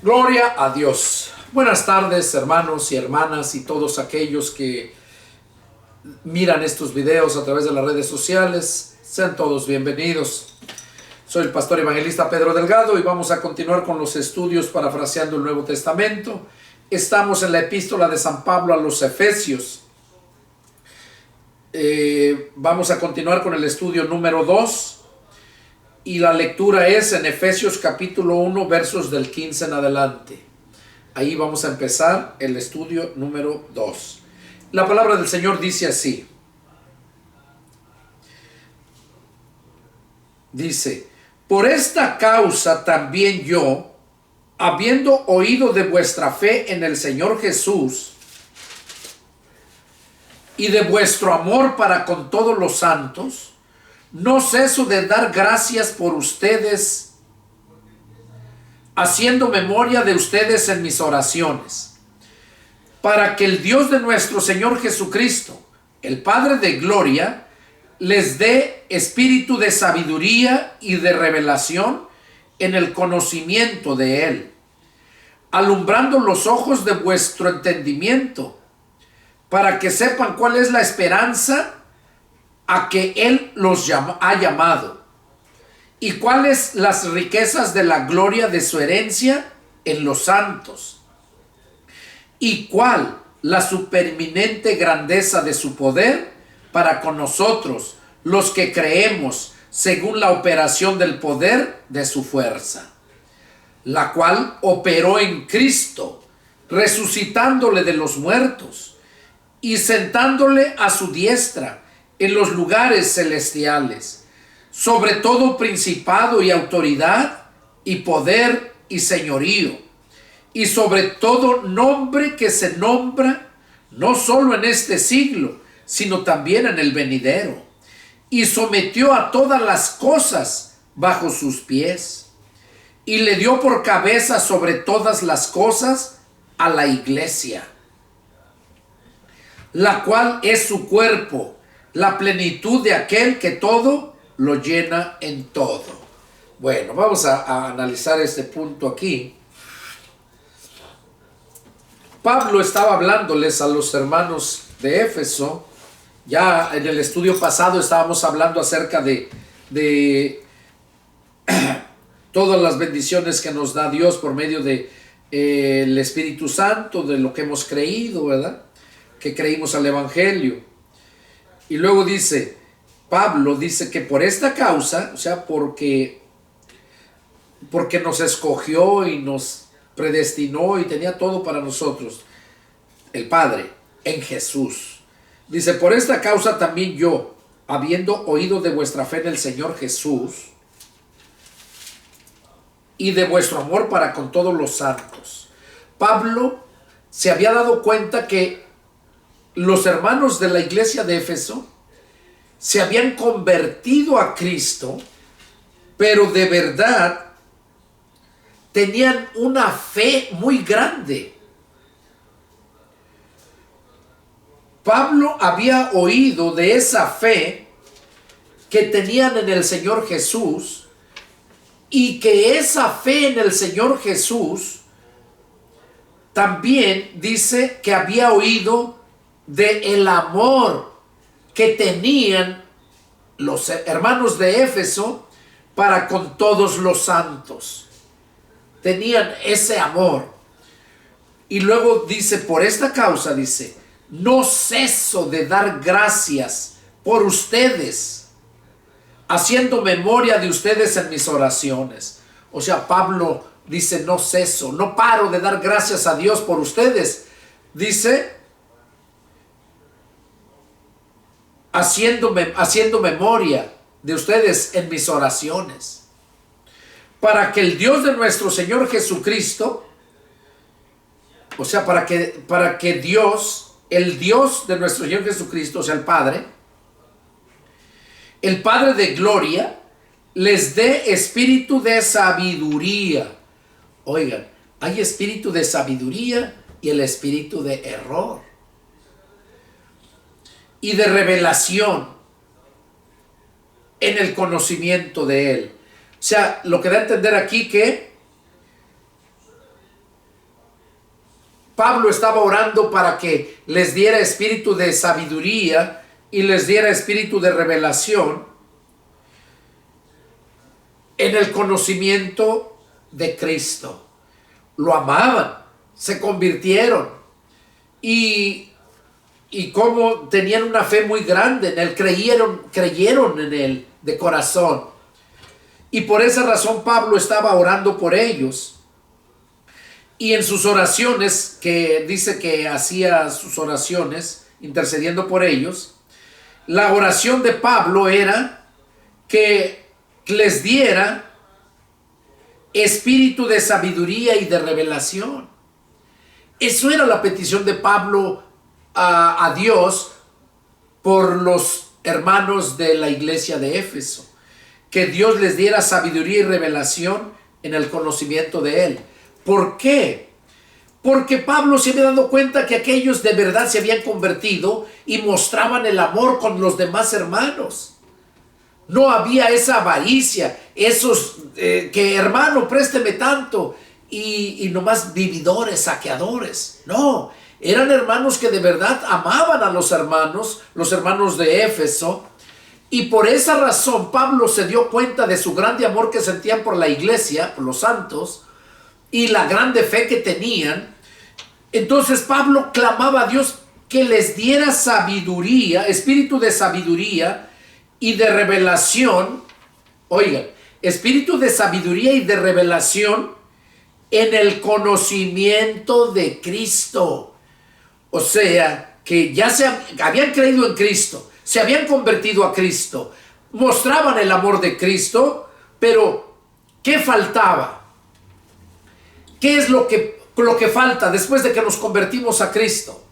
Gloria a Dios. Buenas tardes, hermanos y hermanas y todos aquellos que miran estos videos a través de las redes sociales. Sean todos bienvenidos. Soy el pastor evangelista Pedro Delgado y vamos a continuar con los estudios parafraseando el Nuevo Testamento. Estamos en la epístola de San Pablo a los Efesios. Vamos a continuar con el estudio número 2. Y la lectura es en Efesios capítulo 1, versos del 15 en adelante. Ahí vamos a empezar el estudio número 2. La palabra del Señor dice así. Dice: por esta causa también yo, habiendo oído de vuestra fe en el Señor Jesús y de vuestro amor para con todos los santos, no ceso de dar gracias por ustedes, haciendo memoria de ustedes en mis oraciones, para que el Dios de nuestro Señor Jesucristo, el Padre de gloria, les dé espíritu de sabiduría y de revelación en el conocimiento de Él, alumbrando los ojos de vuestro entendimiento, para que sepan cuál es la esperanza a que Él los ha llamado, y cuáles las riquezas de la gloria de su herencia en los santos, y cuál la supereminente grandeza de su poder para con nosotros, los que creemos, según la operación del poder de su fuerza, la cual operó en Cristo, resucitándole de los muertos y sentándole a su diestra en los lugares celestiales, sobre todo principado y autoridad y poder y señorío, y sobre todo nombre que se nombra no solo en este siglo, sino también en el venidero, y sometió a todas las cosas bajo sus pies, y le dio por cabeza sobre todas las cosas a la iglesia, la cual es su cuerpo, la plenitud de aquel que todo lo llena en todo. Bueno, vamos a analizar este punto aquí. Pablo estaba hablándoles a los hermanos de Éfeso. Ya en el estudio pasado estábamos hablando acerca de todas las bendiciones que nos da Dios por medio de el Espíritu Santo, de lo que hemos creído, ¿verdad? Que creímos al Evangelio. Y luego Pablo dice que por esta causa, o sea, porque nos escogió y nos predestinó y tenía todo para nosotros, el Padre, en Jesús. Dice: por esta causa también yo, habiendo oído de vuestra fe en el Señor Jesús y de vuestro amor para con todos los santos. Pablo se había dado cuenta que los hermanos de la iglesia de Éfeso se habían convertido a Cristo, pero de verdad tenían una fe muy grande. Pablo había oído de esa fe que tenían en el Señor Jesús, y que esa fe en el Señor Jesús también dice que había oído de el amor que tenían los hermanos de Éfeso para con todos los santos. Tenían ese amor. Y luego dice: por esta causa, dice, no ceso de dar gracias por ustedes, haciendo memoria de ustedes en mis oraciones. O sea, Pablo dice: no ceso, no paro de dar gracias a Dios por ustedes. Dice: haciendo memoria de ustedes en mis oraciones, para que el Dios de nuestro Señor Jesucristo, o sea, para que Dios, el Dios de nuestro Señor Jesucristo, o sea, el Padre de gloria, les dé espíritu de sabiduría. Oigan, hay espíritu de sabiduría y el espíritu de error y de revelación en el conocimiento de Él. O sea, lo que da a entender aquí que Pablo estaba orando para que les diera espíritu de sabiduría y les diera espíritu de revelación en el conocimiento de Cristo. Lo amaban, se convirtieron y como tenían una fe muy grande en él, creyeron en él de corazón. Y por esa razón Pablo estaba orando por ellos. Y en sus oraciones, que dice que hacía sus oraciones intercediendo por ellos, la oración de Pablo era que les diera espíritu de sabiduría y de revelación. Eso era la petición de Pablo a Dios por los hermanos de la iglesia de Éfeso, que Dios les diera sabiduría y revelación en el conocimiento de él. ¿Por qué? Porque Pablo se había dado cuenta que aquellos de verdad se habían convertido y mostraban el amor con los demás hermanos. No había esa avaricia, esos que hermano, présteme tanto, y nomás vividores, saqueadores. No, eran hermanos que de verdad amaban a los hermanos de Éfeso, y por esa razón Pablo se dio cuenta de su grande amor que sentían por la iglesia, por los santos, y la grande fe que tenían. Entonces Pablo clamaba a Dios que les diera sabiduría, espíritu de sabiduría y de revelación. Oigan, espíritu de sabiduría y de revelación en el conocimiento de Cristo. O sea, que ya habían creído en Cristo, se habían convertido a Cristo, mostraban el amor de Cristo, pero ¿qué faltaba? ¿Qué es lo que falta después de que nos convertimos a Cristo?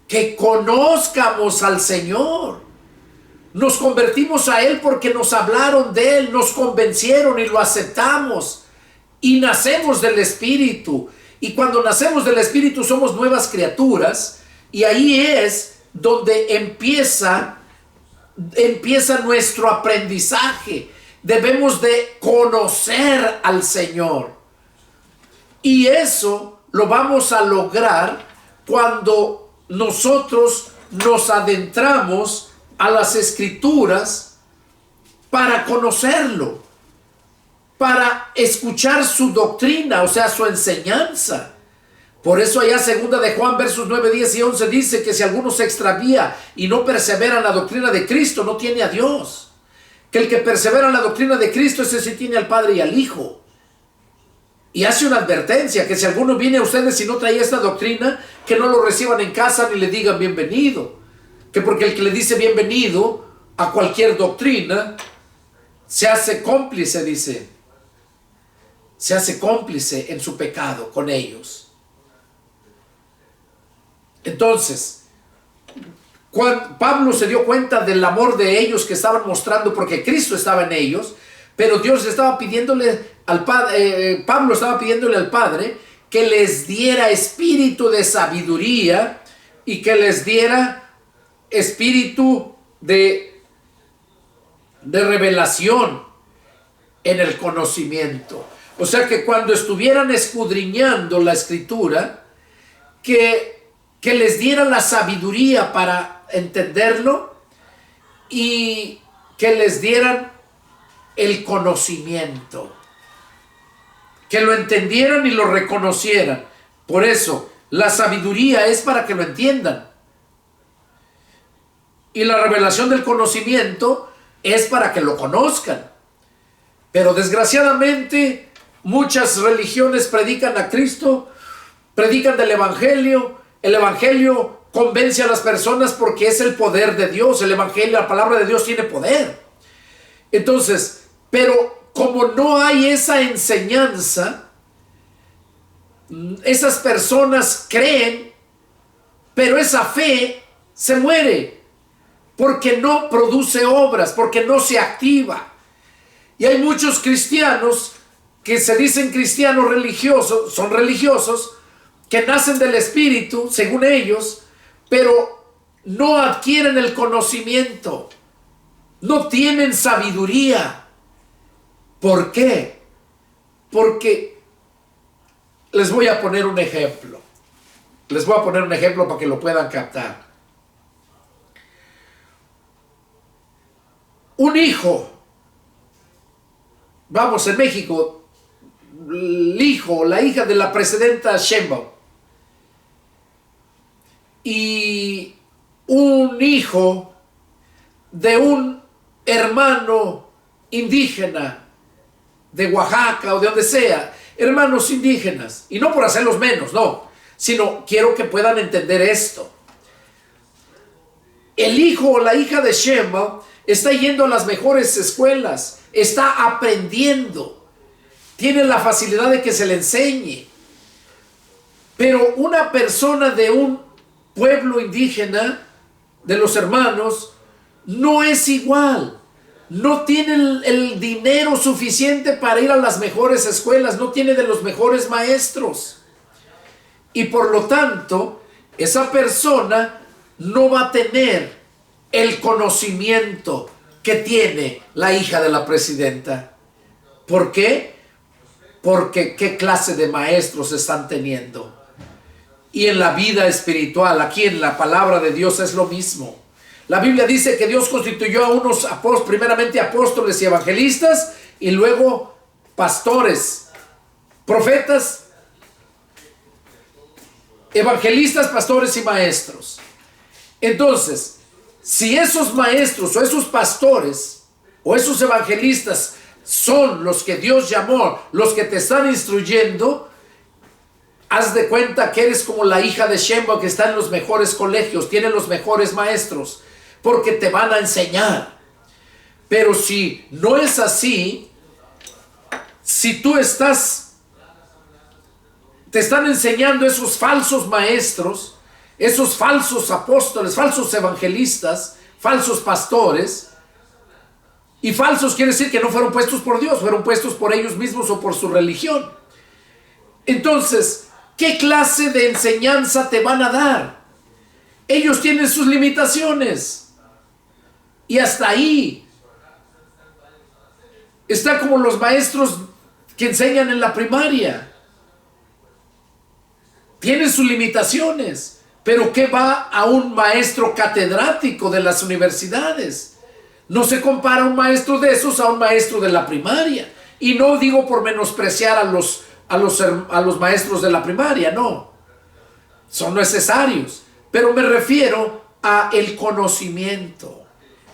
Que conozcamos al Señor. Nos convertimos a Él porque nos hablaron de Él, nos convencieron y lo aceptamos. Y nacemos del Espíritu. Y cuando nacemos del Espíritu somos nuevas criaturas. Y ahí es donde empieza nuestro aprendizaje. Debemos de conocer al Señor. Y eso lo vamos a lograr cuando nosotros nos adentramos a las Escrituras para conocerlo, para escuchar su doctrina, o sea, su enseñanza. Por eso allá segunda de Juan versos 9, 10 y 11 dice que si alguno se extravía y no persevera en la doctrina de Cristo, no tiene a Dios. Que el que persevera en la doctrina de Cristo, ese sí tiene al Padre y al Hijo. Y hace una advertencia, que si alguno viene a ustedes y no trae esta doctrina, que no lo reciban en casa ni le digan bienvenido. Que porque el que le dice bienvenido a cualquier doctrina, se hace cómplice, dice. Se hace cómplice en su pecado con ellos. Entonces, cuando Pablo se dio cuenta del amor de ellos que estaban mostrando porque Cristo estaba en ellos, pero Dios estaba pidiéndole al Padre, Pablo estaba pidiéndole al Padre que les diera espíritu de sabiduría y que les diera espíritu de revelación en el conocimiento. O sea que cuando estuvieran escudriñando la Escritura, que les diera la sabiduría para entenderlo y que les dieran el conocimiento. Que lo entendieran y lo reconocieran. Por eso, la sabiduría es para que lo entiendan. Y la revelación del conocimiento es para que lo conozcan. Pero desgraciadamente, muchas religiones predican a Cristo, predican del Evangelio. El Evangelio convence a las personas porque es el poder de Dios. El Evangelio, la palabra de Dios tiene poder. Entonces, pero como no hay esa enseñanza, esas personas creen, pero esa fe se muere porque no produce obras, porque no se activa. Y hay muchos cristianos que se dicen cristianos religiosos, son religiosos, que nacen del Espíritu, según ellos, pero no adquieren el conocimiento, no tienen sabiduría. ¿Por qué? Porque Les voy a poner un ejemplo. Les voy a poner un ejemplo para que lo puedan captar. Un hijo, vamos, en México, el hijo o la hija de la presidenta Sheinbaum y un hijo de un hermano indígena de Oaxaca o de donde sea, hermanos indígenas, y no por hacerlos menos, no, sino quiero que puedan entender esto. El hijo o la hija de Sheinbaum está yendo a las mejores escuelas, está aprendiendo, tiene la facilidad de que se le enseñe. Pero una persona de un pueblo indígena, de los hermanos, no es igual. No tiene el dinero suficiente para ir a las mejores escuelas, no tiene de los mejores maestros. Y por lo tanto, esa persona no va a tener el conocimiento que tiene la hija de la presidenta. ¿Por qué? Porque qué clase de maestros están teniendo. Y en la vida espiritual, aquí en la palabra de Dios es lo mismo. La Biblia dice que Dios constituyó a unos primeramente apóstoles y evangelistas y luego pastores, profetas, evangelistas, pastores y maestros. Entonces, si esos maestros o esos pastores o esos evangelistas son los que Dios llamó, los que te están instruyendo, haz de cuenta que eres como la hija de Sheinbaum que está en los mejores colegios, tiene los mejores maestros, porque te van a enseñar. Pero si no es así, si tú te están enseñando esos falsos maestros, esos falsos apóstoles, falsos evangelistas, falsos pastores, y falsos quiere decir que no fueron puestos por Dios, fueron puestos por ellos mismos o por su religión. Entonces, ¿qué clase de enseñanza te van a dar? Ellos tienen sus limitaciones. Y hasta ahí. Está como los maestros que enseñan en la primaria. Tienen sus limitaciones. Pero ¿qué va a un maestro catedrático de las universidades? No se compara un maestro de esos a un maestro de la primaria. Y no digo por menospreciar a los maestros de la primaria, no. Son necesarios. Pero me refiero a el conocimiento.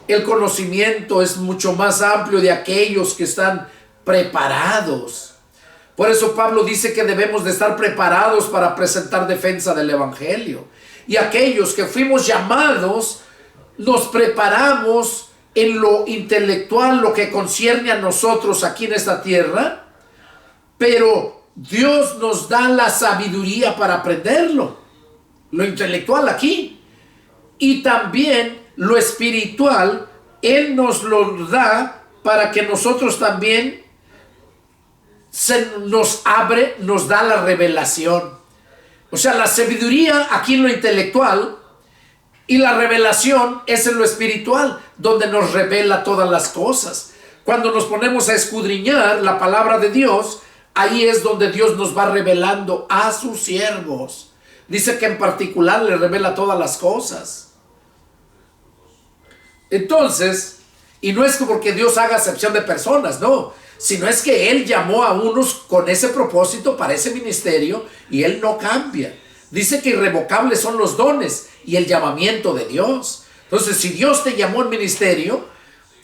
El conocimiento es mucho más amplio de aquellos que están preparados. Por eso Pablo dice que debemos de estar preparados para presentar defensa del evangelio. Y aquellos que fuimos llamados, nos preparamos en lo intelectual, lo que concierne a nosotros aquí en esta tierra, pero Dios nos da la sabiduría para aprenderlo, lo intelectual aquí, y también lo espiritual, Él nos lo da para que nosotros también nos da la revelación. O sea, la sabiduría aquí en lo intelectual y la revelación es en lo espiritual, donde nos revela todas las cosas. Cuando nos ponemos a escudriñar la palabra de Dios, ahí es donde Dios nos va revelando a sus siervos. Dice que en particular le revela todas las cosas. Entonces, y no es porque Dios haga acepción de personas, no, sino es que Él llamó a unos con ese propósito para ese ministerio y Él no cambia. Dice que irrevocables son los dones y el llamamiento de Dios. Entonces, si Dios te llamó al ministerio,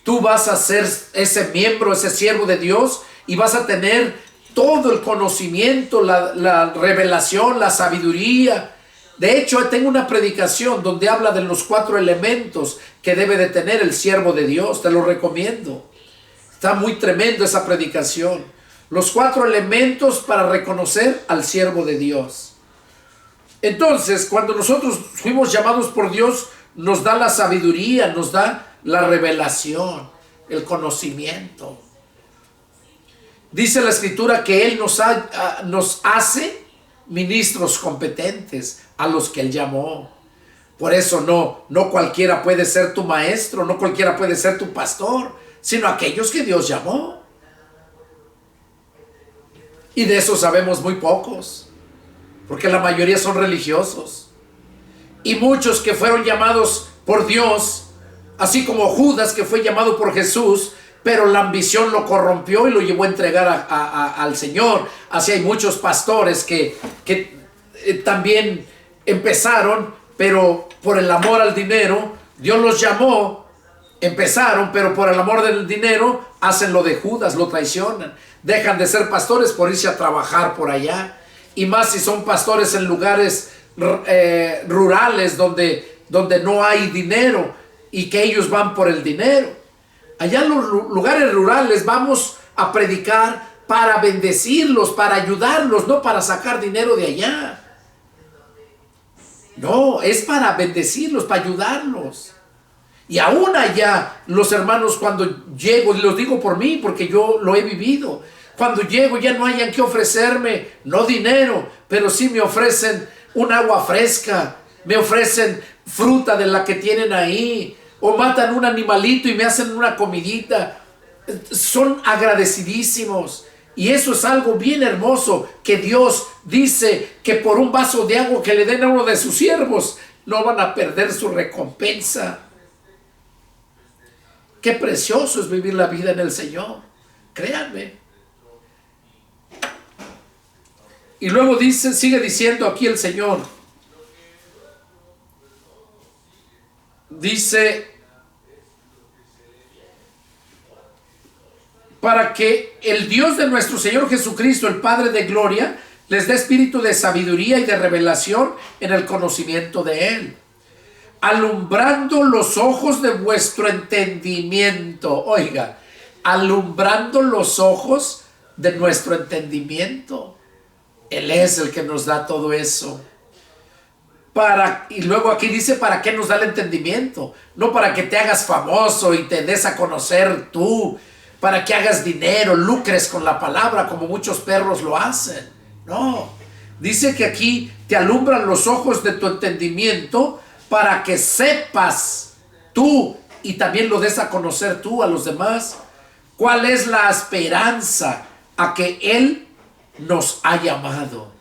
tú vas a ser ese miembro, ese siervo de Dios y vas a tener todo el conocimiento, la revelación, la sabiduría. De hecho, tengo una predicación donde habla de los 4 elementos que debe de tener el siervo de Dios. Te lo recomiendo. Está muy tremendo esa predicación. Los 4 elementos para reconocer al siervo de Dios. Entonces, cuando nosotros fuimos llamados por Dios, nos da la sabiduría, nos da la revelación, el conocimiento. Dice la Escritura que Él nos hace ministros competentes a los que Él llamó. Por eso no cualquiera puede ser tu maestro, no cualquiera puede ser tu pastor, sino aquellos que Dios llamó. Y de eso sabemos muy pocos, porque la mayoría son religiosos. Y muchos que fueron llamados por Dios, así como Judas, que fue llamado por Jesús, pero la ambición lo corrompió y lo llevó a entregar al Señor. Así hay muchos pastores que también empezaron, pero por el amor al dinero, Dios los llamó, empezaron, pero por el amor del dinero hacen lo de Judas, lo traicionan. Dejan de ser pastores por irse a trabajar por allá. Y más si son pastores en lugares rurales donde no hay dinero y que ellos van por el dinero. Allá en los lugares rurales vamos a predicar para bendecirlos, para ayudarlos, no para sacar dinero de allá. No, es para bendecirlos, para ayudarlos. Y aún allá, los hermanos, cuando llego, y los digo por mí, porque yo lo he vivido, cuando llego ya no hayan que ofrecerme, no dinero, pero sí me ofrecen un agua fresca, me ofrecen fruta de la que tienen ahí, o matan un animalito y me hacen una comidita. Son agradecidísimos. Y eso es algo bien hermoso, que Dios dice que por un vaso de agua que le den a uno de sus siervos, no van a perder su recompensa. Qué precioso es vivir la vida en el Señor, créanme. Y luego dice, sigue diciendo aquí el Señor, dice, para que el Dios de nuestro Señor Jesucristo, el Padre de gloria, les dé espíritu de sabiduría y de revelación en el conocimiento de Él, alumbrando los ojos de vuestro entendimiento. Oiga, alumbrando los ojos de nuestro entendimiento. Él es el que nos da todo eso. Y luego aquí dice, ¿para qué nos da el entendimiento? No para que te hagas famoso y te des a conocer tú, para que hagas dinero, lucres con la palabra como muchos perros lo hacen. No, dice que aquí te alumbran los ojos de tu entendimiento para que sepas tú y también lo des a conocer tú a los demás cuál es la esperanza a que Él nos ha llamado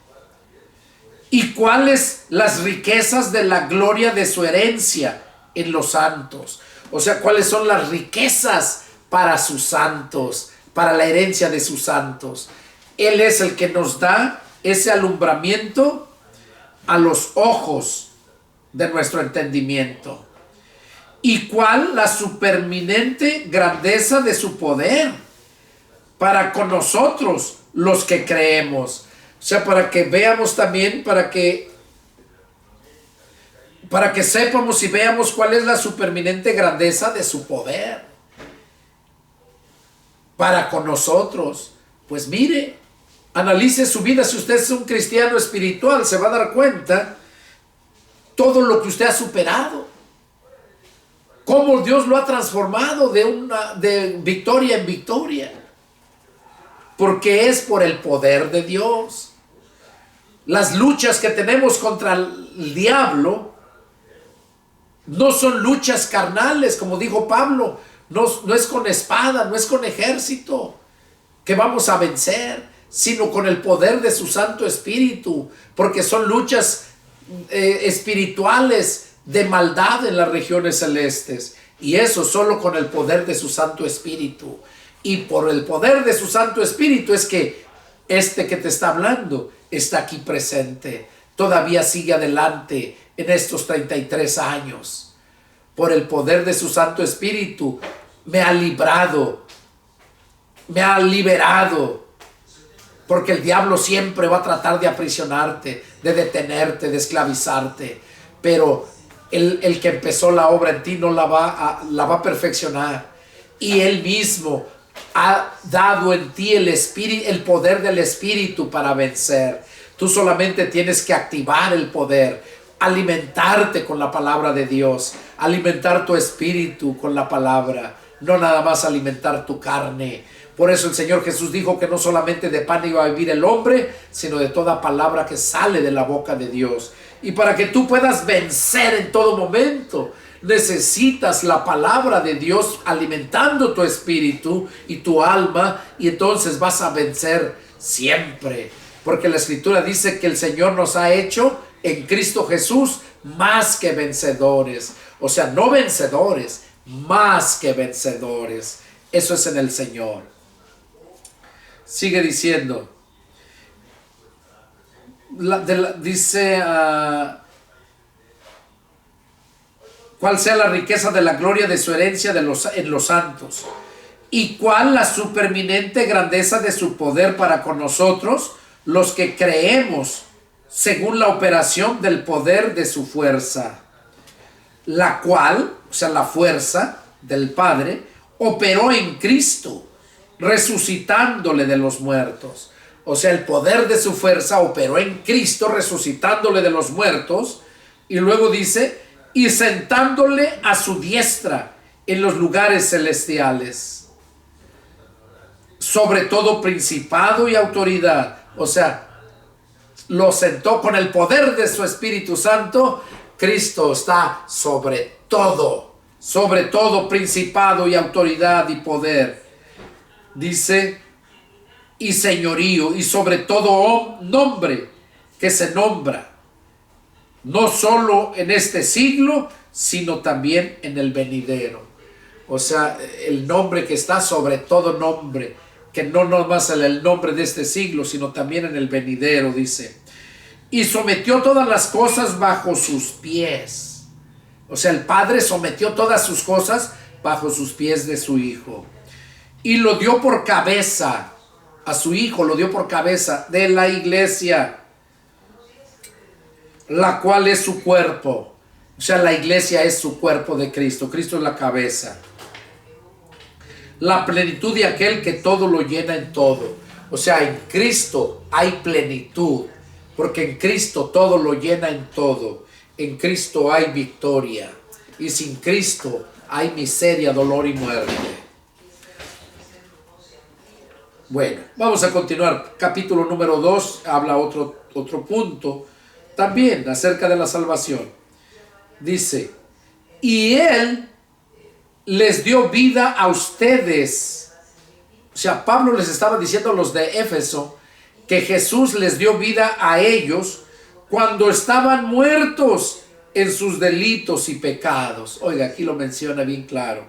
y cuáles las riquezas de la gloria de su herencia en los santos. O sea, cuáles son las riquezas para sus santos, para la herencia de sus santos. Él es el que nos da ese alumbramiento a los ojos de nuestro entendimiento. ¿Y cuál la superminente grandeza de su poder para con nosotros los que creemos? O sea, para que veamos también, para que sepamos y veamos cuál es la superminente grandeza de su poder para con nosotros. Pues mire, analice su vida. Si usted es un cristiano espiritual, se va a dar cuenta todo lo que usted ha superado, cómo Dios lo ha transformado de victoria en victoria, porque es por el poder de Dios. Las luchas que tenemos contra el diablo no son luchas carnales, como dijo Pablo. No es con espada, no es con ejército que vamos a vencer, sino con el poder de su Santo Espíritu, porque son luchas espirituales de maldad en las regiones celestes, y eso solo con el poder de su Santo Espíritu. Y por el poder de su Santo Espíritu es que este que te está hablando está aquí presente, todavía sigue adelante en estos 33 años. Por el poder de su Santo Espíritu me ha librado, me ha liberado, porque el diablo siempre va a tratar de aprisionarte, de detenerte, de esclavizarte, pero el que empezó la obra en ti no la va a perfeccionar, y Él mismo ha dado en ti el poder del Espíritu para vencer. Tú solamente tienes que activar el poder, alimentarte con la palabra de Dios, alimentar tu espíritu con la palabra, no nada más alimentar tu carne. Por eso el Señor Jesús dijo que no solamente de pan iba a vivir el hombre, sino de toda palabra que sale de la boca de Dios. Y para que tú puedas vencer en todo momento, necesitas la palabra de Dios alimentando tu espíritu y tu alma, y entonces vas a vencer siempre. Porque la Escritura dice que el Señor nos ha hecho en Cristo Jesús más que vencedores. O sea, no vencedores, más que vencedores. Eso es en el Señor. Sigue diciendo. Dice, cuál sea la riqueza de la gloria de su herencia en los santos, y cuál la superminente grandeza de su poder para con nosotros, los que creemos, según la operación del poder de su fuerza, la cual, o sea, la fuerza del Padre, operó en Cristo, resucitándole de los muertos. O sea, el poder de su fuerza operó en Cristo, resucitándole de los muertos. Y luego dice, y sentándole a su diestra en los lugares celestiales, sobre todo principado y autoridad. O sea, lo sentó con el poder de su Espíritu Santo. Cristo está sobre todo principado y autoridad y poder. Dice, y señorío, y sobre todo nombre que se nombra, no solo en este siglo, sino también en el venidero. O sea, el nombre que está sobre todo nombre, que no nomás el nombre de este siglo, sino también en el venidero, dice. Y sometió todas las cosas bajo sus pies. O sea, el Padre sometió todas sus cosas bajo sus pies de su Hijo. Y lo dio por cabeza. A su Hijo lo dio por cabeza de la iglesia, la cual es su cuerpo. O sea, la iglesia es su cuerpo de Cristo. Cristo es la cabeza. La plenitud de aquel que todo lo llena en todo. O sea, en Cristo hay plenitud, porque en Cristo todo lo llena en todo. En Cristo hay victoria. Y sin Cristo hay miseria, dolor y muerte. Bueno, vamos a continuar. Capítulo número 2 habla otro punto también acerca de la salvación. Dice, y Él les dio vida a ustedes. O sea, Pablo les estaba diciendo a los de Éfeso que Jesús les dio vida a ellos cuando estaban muertos en sus delitos y pecados. Oiga, aquí lo menciona bien claro.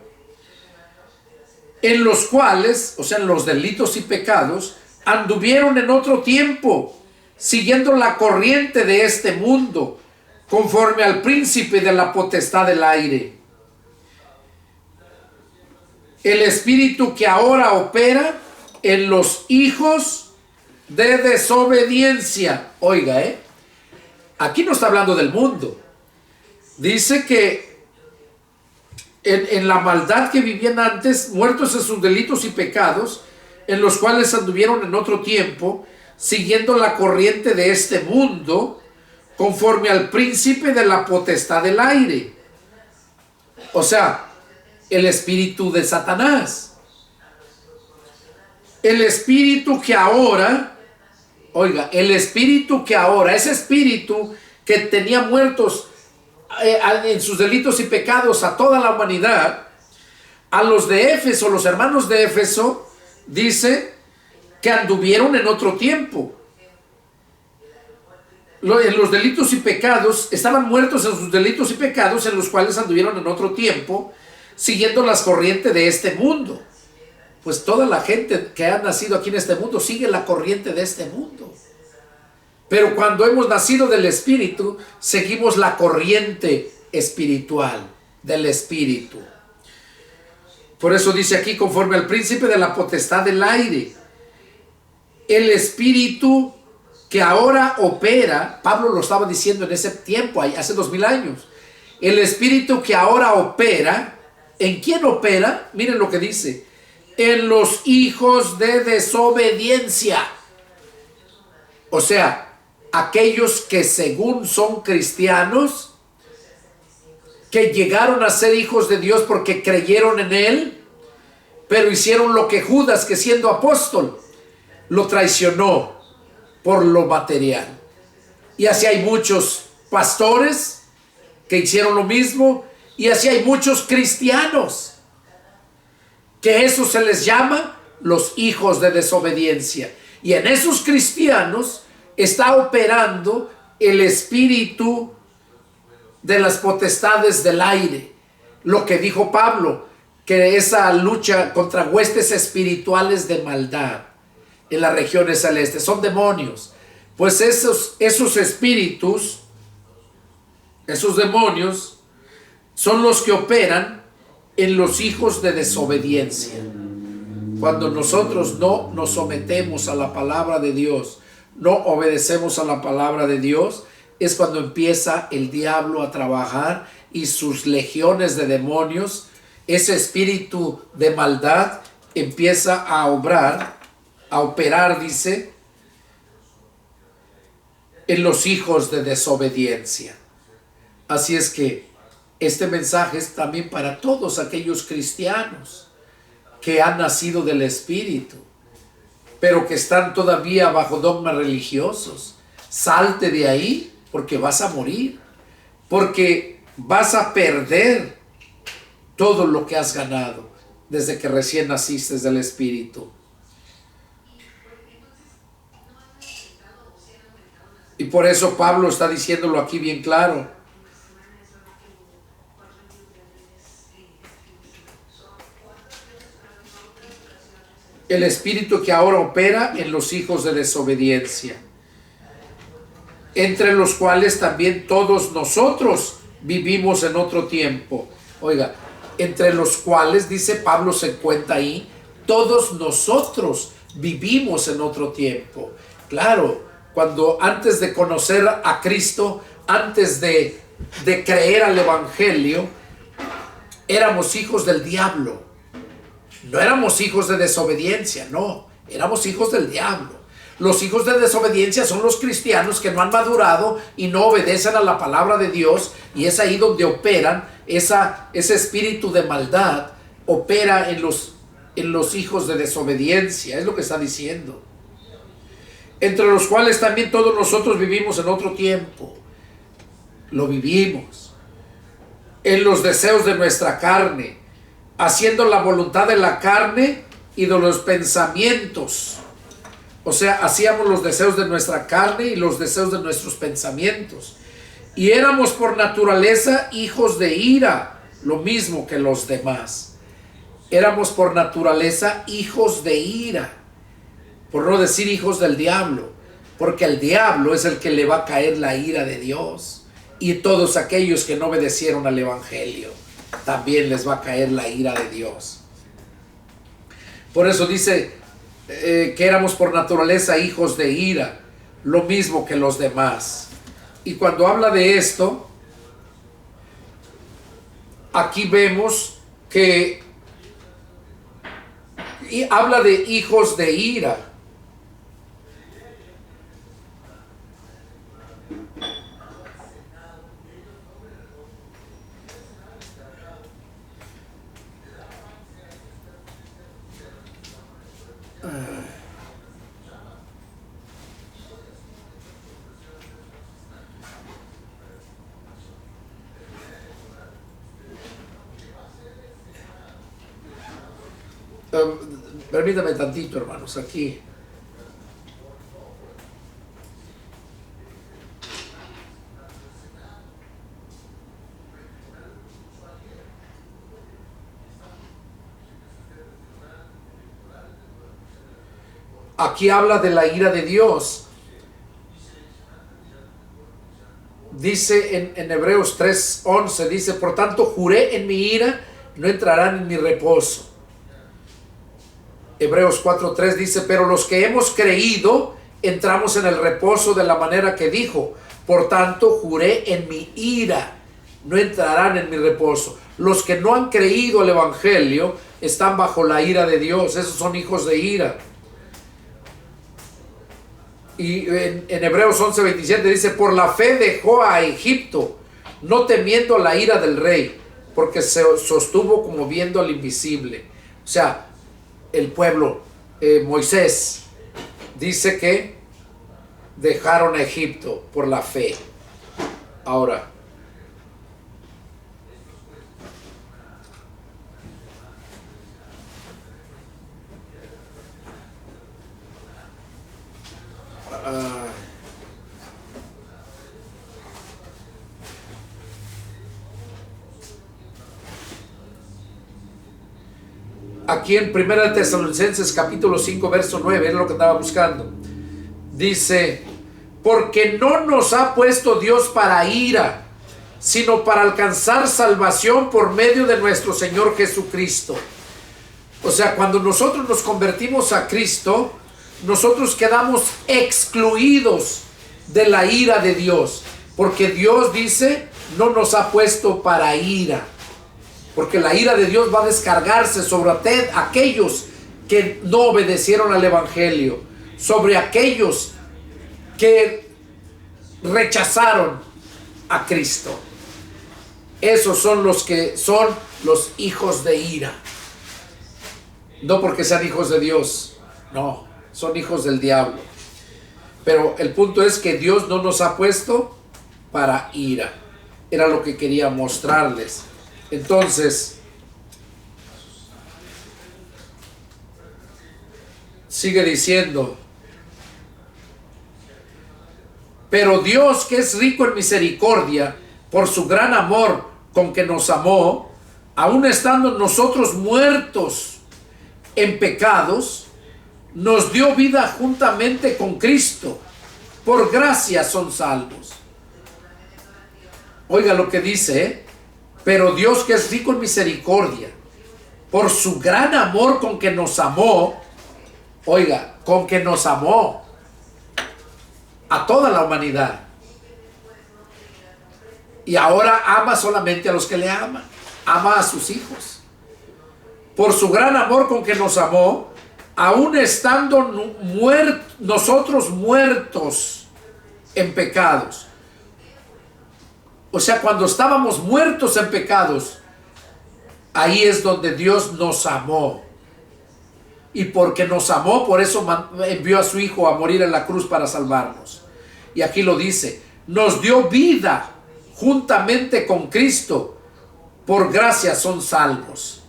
En los cuales, o sea, en los delitos y pecados, anduvieron en otro tiempo, siguiendo la corriente de este mundo, conforme al príncipe de la potestad del aire, el espíritu que ahora opera en los hijos de desobediencia. Oiga, aquí no está hablando del mundo. Dice que en la maldad que vivían antes, muertos en sus delitos y pecados, en los cuales anduvieron en otro tiempo, siguiendo la corriente de este mundo, conforme al príncipe de la potestad del aire. O sea, el espíritu de Satanás. El espíritu que ahora, oiga, el espíritu que ahora, ese espíritu que tenía muertos en sus delitos y pecados a toda la humanidad, a los de Éfeso, los hermanos de Éfeso, dice que anduvieron en otro tiempo. En los delitos y pecados, estaban muertos en sus delitos y pecados, en los cuales anduvieron en otro tiempo, siguiendo las corrientes de este mundo. Pues toda la gente que ha nacido aquí en este mundo sigue la corriente de este mundo. Pero cuando hemos nacido del Espíritu, seguimos la corriente espiritual del Espíritu. Por eso dice aquí, conforme al príncipe de la potestad del aire, el Espíritu que ahora opera, Pablo lo estaba diciendo en ese tiempo, hace 2000 años, el Espíritu que ahora opera, ¿en quién opera? Miren lo que dice, en los hijos de desobediencia. O sea, aquellos que según son cristianos, que llegaron a ser hijos de Dios porque creyeron en Él, pero hicieron lo que Judas, que siendo apóstol, lo traicionó por lo material. Y así hay muchos pastores que hicieron lo mismo, y así hay muchos cristianos, que eso se les llama los hijos de desobediencia. Y en esos cristianos está operando el espíritu de las potestades del aire. Lo que dijo Pablo, que esa lucha contra huestes espirituales de maldad en las regiones celestes son demonios. Pues esos espíritus, esos demonios, son los que operan en los hijos de desobediencia. Cuando nosotros no nos sometemos a la palabra de Dios, no obedecemos a la palabra de Dios, es cuando empieza el diablo a trabajar y sus legiones de demonios, ese espíritu de maldad empieza a obrar, a operar, dice, en los hijos de desobediencia. Así es que este mensaje es también para todos aquellos cristianos que han nacido del Espíritu, pero que están todavía bajo dogmas religiosos. Salte de ahí porque vas a morir, porque vas a perder todo lo que has ganado desde que recién naciste del Espíritu. Y por eso Pablo está diciéndolo aquí bien claro. El espíritu que ahora opera en los hijos de desobediencia, entre los cuales también todos nosotros vivimos en otro tiempo. Oiga, entre los cuales, dice Pablo, se cuenta ahí, todos nosotros vivimos en otro tiempo. Claro, cuando antes de conocer a Cristo, antes de creer al Evangelio, éramos hijos del diablo. No éramos hijos de desobediencia, no, éramos hijos del diablo. Los hijos de desobediencia son los cristianos que no han madurado y no obedecen a la palabra de Dios, y es ahí donde operan ese espíritu de maldad, opera en los hijos de desobediencia, es lo que está diciendo. Entre los cuales también todos nosotros vivimos en otro tiempo, lo vivimos, en los deseos de nuestra carne, haciendo la voluntad de la carne y de los pensamientos. O sea, hacíamos los deseos de nuestra carne y los deseos de nuestros pensamientos. Y éramos por naturaleza hijos de ira, lo mismo que los demás. Éramos por naturaleza hijos de ira, por no decir hijos del diablo, porque al diablo es el que le va a caer la ira de Dios. Y todos aquellos que no obedecieron al Evangelio, también les va a caer la ira de Dios. Por eso dice que éramos por naturaleza hijos de ira, lo mismo que los demás. Y cuando habla de esto, aquí vemos que habla de hijos de ira. Permítame tantito, hermanos, aquí. Aquí habla de la ira de Dios. Dice en Hebreos 3:11, dice, por tanto juré en mi ira, no entrarán en mi reposo. Hebreos 4:3 dice, pero los que hemos creído entramos en el reposo de la manera que dijo, por tanto juré en mi ira, no entrarán en mi reposo. Los que no han creído el Evangelio están bajo la ira de Dios, esos son hijos de ira. Y en Hebreos 11:27 dice, por la fe dejó a Egipto, no temiendo la ira del rey, porque se sostuvo como viendo al invisible. O sea, el pueblo, Moisés, dice que dejaron a Egipto por la fe. Ahora, aquí en 1 Tesalonicenses capítulo 5 verso 9, es lo que estaba buscando. Dice, porque no nos ha puesto Dios para ira, sino para alcanzar salvación por medio de nuestro Señor Jesucristo. O sea, cuando nosotros nos convertimos a Cristo, nosotros quedamos excluidos de la ira de Dios, porque Dios dice, no nos ha puesto para ira, porque la ira de Dios va a descargarse sobre aquellos que no obedecieron al Evangelio, sobre aquellos que rechazaron a Cristo. Esos son los que son los hijos de ira. No porque sean hijos de Dios, no, son hijos del diablo. Pero el punto es que Dios no nos ha puesto para ira. Era lo que quería mostrarles. Entonces, sigue diciendo, pero Dios, que es rico en misericordia, por su gran amor con que nos amó, aun estando nosotros muertos en pecados, nos dio vida juntamente con Cristo. Por gracia son salvos. Oiga lo que dice, ¿eh? Pero Dios, que es rico en misericordia, por su gran amor con que nos amó, oiga, con que nos amó a toda la humanidad. Y ahora ama solamente a los que le aman. Ama a sus hijos. Por su gran amor con que nos amó, aun estando nosotros muertos en pecados. O sea, cuando estábamos muertos en pecados, ahí es donde Dios nos amó. Y porque nos amó, por eso envió a su Hijo a morir en la cruz para salvarnos. Y aquí lo dice, nos dio vida juntamente con Cristo. Por gracia son salvos.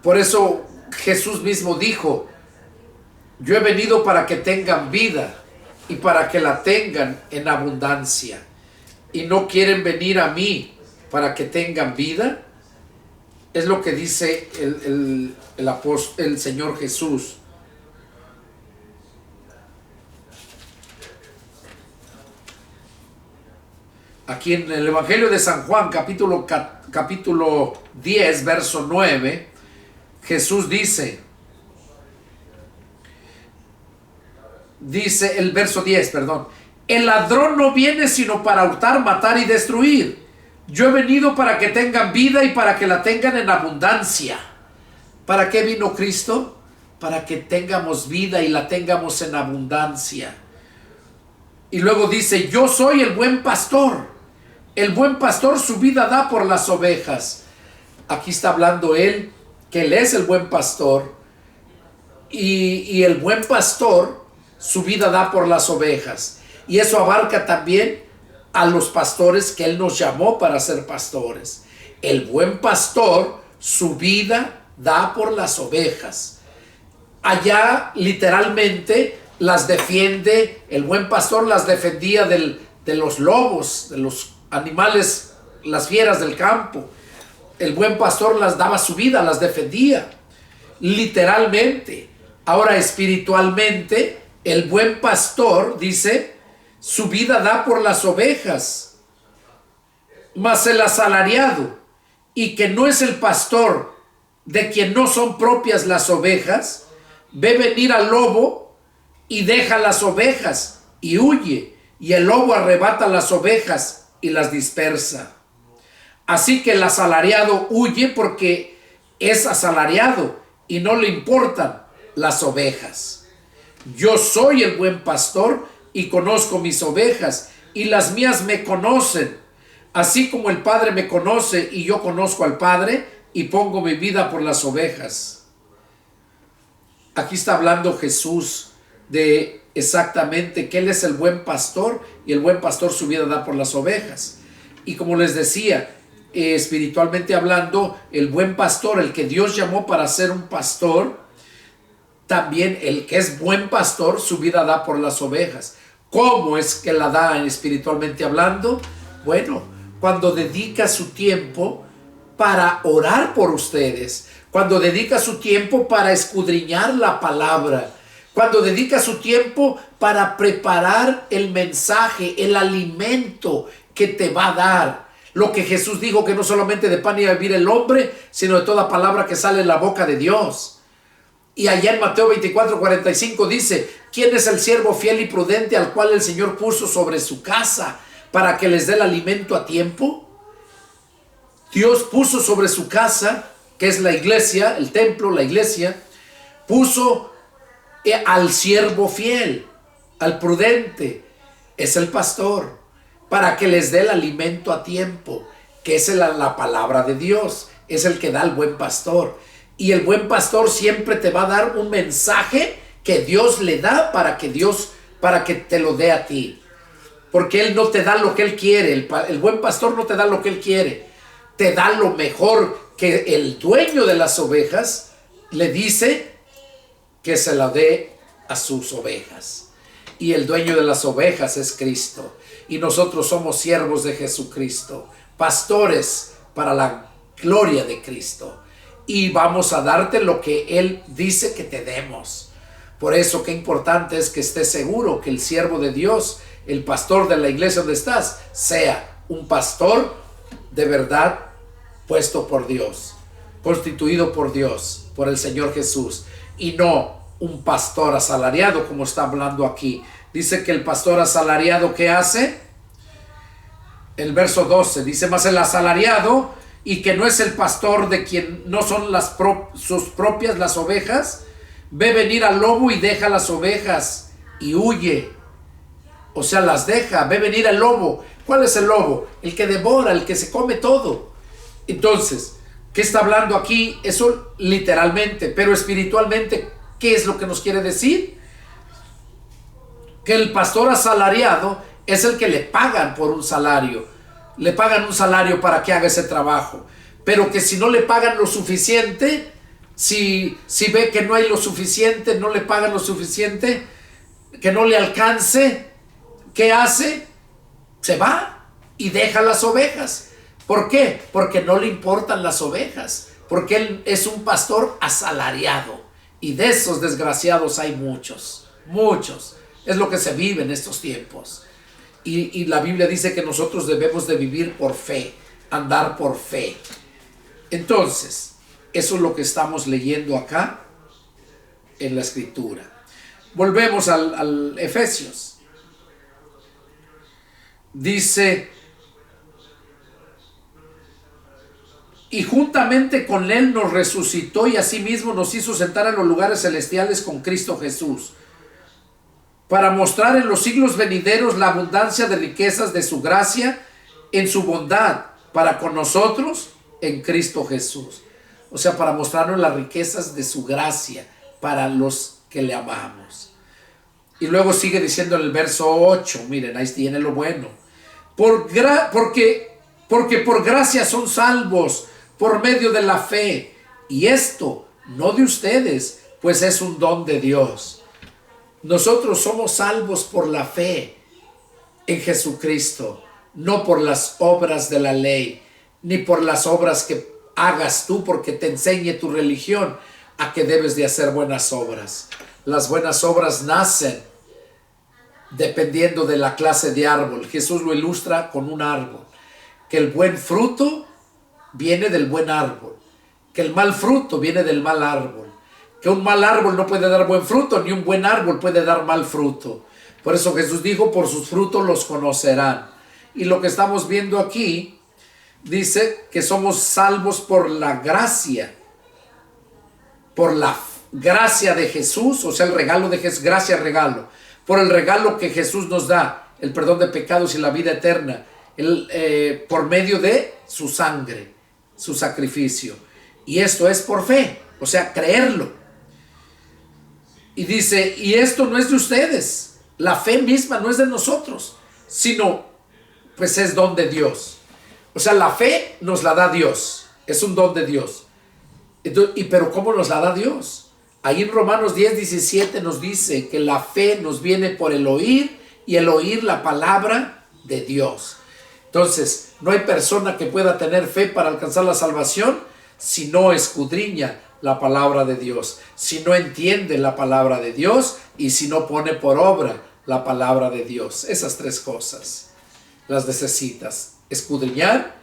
Por eso Jesús mismo dijo, yo he venido para que tengan vida y para que la tengan en abundancia. Y no quieren venir a mí para que tengan vida. Es lo que dice el Señor Jesús. Aquí en el Evangelio de San Juan, capítulo 10, verso 9, Jesús dice el verso 10, perdón, el ladrón no viene sino para hurtar, matar y destruir. Yo he venido para que tengan vida y para que la tengan en abundancia. ¿Para qué vino Cristo? Para que tengamos vida y la tengamos en abundancia. Y luego dice, yo soy el buen pastor. El buen pastor su vida da por las ovejas. Aquí está hablando él, que él es el buen pastor. Y el buen pastor su vida da por las ovejas. Y eso abarca también a los pastores que él nos llamó para ser pastores. El buen pastor su vida da por las ovejas. Allá literalmente las defiende, el buen pastor las defendía de los lobos, de los animales, las fieras del campo. El buen pastor las daba su vida, las defendía, literalmente. Ahora espiritualmente, el buen pastor, dice, su vida da por las ovejas. Mas el asalariado, y que no es el pastor, de quien no son propias las ovejas, ve venir al lobo y deja las ovejas y huye, y el lobo arrebata las ovejas y las dispersa. Así que el asalariado huye porque es asalariado y no le importan las ovejas. Yo soy el buen pastor y conozco mis ovejas, y las mías me conocen, así como el Padre me conoce y yo conozco al Padre y pongo mi vida por las ovejas. Aquí está hablando Jesús de exactamente que Él es el buen pastor y el buen pastor su vida da por las ovejas. Y como les decía, espiritualmente hablando, el buen pastor, el que Dios llamó para ser un pastor, también el que es buen pastor su vida da por las ovejas. ¿Cómo es que la da espiritualmente hablando? Bueno, cuando dedica su tiempo para orar por ustedes, cuando dedica su tiempo para escudriñar la palabra, cuando dedica su tiempo para preparar el mensaje, el alimento que te va a dar. Lo que Jesús dijo, que no solamente de pan iba a vivir el hombre, sino de toda palabra que sale en la boca de Dios. Y allá en Mateo 24:45 dice: ¿quién es el siervo fiel y prudente al cual el Señor puso sobre su casa para que les dé el alimento a tiempo? Dios puso sobre su casa, que es la iglesia, el templo, la iglesia, puso al siervo fiel, al prudente, es el pastor, para que les dé el alimento a tiempo, que es la palabra de Dios, es el que da el buen pastor. Y el buen pastor siempre te va a dar un mensaje que Dios le da para que te lo dé a ti. Porque Él no te da lo que Él quiere, el buen pastor no te da lo que Él quiere, te da lo mejor que el dueño de las ovejas le dice que se la dé a sus ovejas. Y el dueño de las ovejas es Cristo. Y nosotros somos siervos de Jesucristo, pastores para la gloria de Cristo. Y vamos a darte lo que Él dice que te demos. Por eso qué importante es que estés seguro que el siervo de Dios, el pastor de la iglesia donde estás, sea un pastor de verdad puesto por Dios, constituido por Dios, por el Señor Jesús, y no un pastor asalariado como está hablando aquí. Dice que el pastor asalariado, ¿qué hace? El verso 12 dice: mas el asalariado, y que no es el pastor de quien no son sus propias las ovejas, ve venir al lobo y deja las ovejas y huye. O sea, las deja, ve venir al lobo. ¿Cuál es el lobo? El que devora, el que se come todo. Entonces, ¿qué está hablando aquí? Eso literalmente, pero espiritualmente, ¿qué es lo que nos quiere decir? Que el pastor asalariado es el que le pagan por un salario. Le pagan un salario para que haga ese trabajo. Pero que si no le pagan lo suficiente, si ve que no hay lo suficiente, no le pagan lo suficiente, que no le alcance, ¿qué hace? Se va y deja las ovejas. ¿Por qué? Porque no le importan las ovejas, porque él es un pastor asalariado, y de esos desgraciados hay muchos. Es lo que se vive en estos tiempos, y la Biblia dice que nosotros debemos de vivir por fe, andar por fe. Entonces, eso es lo que estamos leyendo acá en la escritura. Volvemos al Efesios. Dice: y juntamente con Él nos resucitó y asimismo nos hizo sentar en los lugares celestiales con Cristo Jesús, para mostrar en los siglos venideros la abundancia de riquezas de su gracia en su bondad para con nosotros en Cristo Jesús. O sea, para mostrarnos las riquezas de su gracia para los que le amamos. Y luego sigue diciendo en el verso 8, miren, ahí tiene lo bueno. Porque por gracia son salvos por medio de la fe, y esto no de ustedes, pues es un don de Dios. Nosotros somos salvos por la fe en Jesucristo, no por las obras de la ley, ni por las obras que hagas tú porque te enseñe tu religión a que debes de hacer buenas obras. Las buenas obras nacen dependiendo de la clase de árbol. Jesús lo ilustra con un árbol, que el buen fruto viene del buen árbol, que el mal fruto viene del mal árbol, que un mal árbol no puede dar buen fruto, ni un buen árbol puede dar mal fruto. Por eso Jesús dijo: por sus frutos los conocerán. Y lo que estamos viendo aquí dice que somos salvos por la gracia de Jesús, o sea, el regalo de Jesús, gracia, regalo, por el regalo que Jesús nos da, el perdón de pecados y la vida eterna, por medio de su sangre, su sacrificio. Y esto es por fe, o sea, creerlo. Y dice: y esto no es de ustedes, la fe misma no es de nosotros, sino pues es don de Dios. O sea, la fe nos la da Dios, es un don de Dios. Entonces, pero ¿cómo nos la da Dios? Ahí en Romanos 10:17 nos dice que la fe nos viene por el oír, y el oír la palabra de Dios. Entonces, no hay persona que pueda tener fe para alcanzar la salvación si no escudriña la palabra de Dios, si no entiende la palabra de Dios y si no pone por obra la palabra de Dios. Esas tres cosas las necesitas: escudriñar,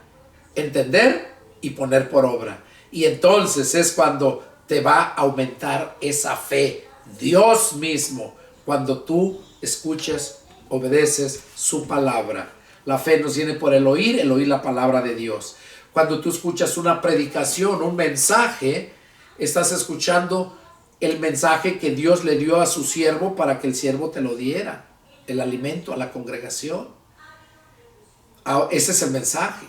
entender y poner por obra. Y entonces es cuando te va a aumentar esa fe, Dios mismo, cuando tú escuchas, obedeces su palabra. La fe nos viene por el oír la palabra de Dios. Cuando tú escuchas una predicación, un mensaje, estás escuchando el mensaje que Dios le dio a su siervo para que el siervo te lo diera, el alimento a la congregación. Ese es el mensaje.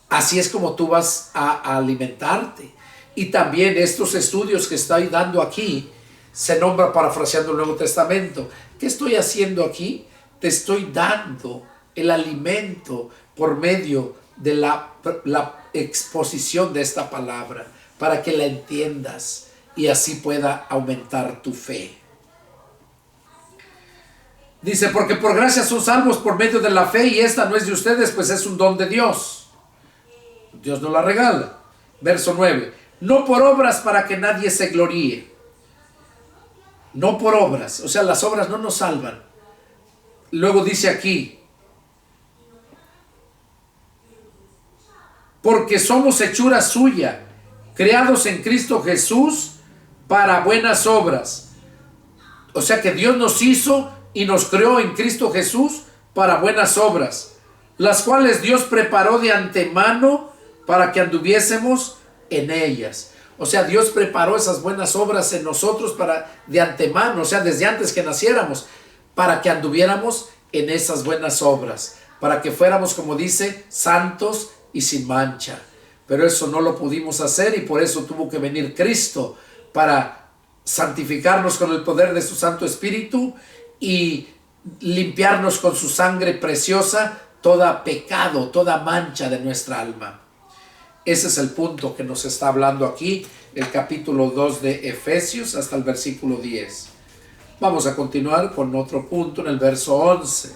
Así es como tú vas a alimentarte. Y también estos estudios que estoy dando aquí se nombra, parafraseando el Nuevo Testamento. ¿Qué estoy haciendo aquí? Te estoy dando el alimento por medio de la exposición de esta palabra, para que la entiendas y así pueda aumentar tu fe. Dice, porque por gracia son salvos por medio de la fe, y esta no es de ustedes, pues es un don de Dios. Dios nos la regala. Verso 9. No por obras, para que nadie se gloríe. No por obras, o sea, las obras no nos salvan. Luego dice aquí, porque somos hechura suya, creados en Cristo Jesús para buenas obras. O sea que Dios nos hizo y nos creó en Cristo Jesús para buenas obras, las cuales Dios preparó de antemano para que anduviésemos en ellas. O sea, Dios preparó esas buenas obras en nosotros de antemano, o sea, desde antes que naciéramos, para que anduviéramos en esas buenas obras, para que fuéramos, como dice, santos y sin mancha. Pero eso no lo pudimos hacer, y por eso tuvo que venir Cristo para santificarnos con el poder de su Santo Espíritu y limpiarnos con su sangre preciosa todo pecado, toda mancha de nuestra alma. Ese es el punto que nos está hablando aquí el capítulo 2 de Efesios hasta el versículo 10. Vamos a continuar con otro punto en el verso 11.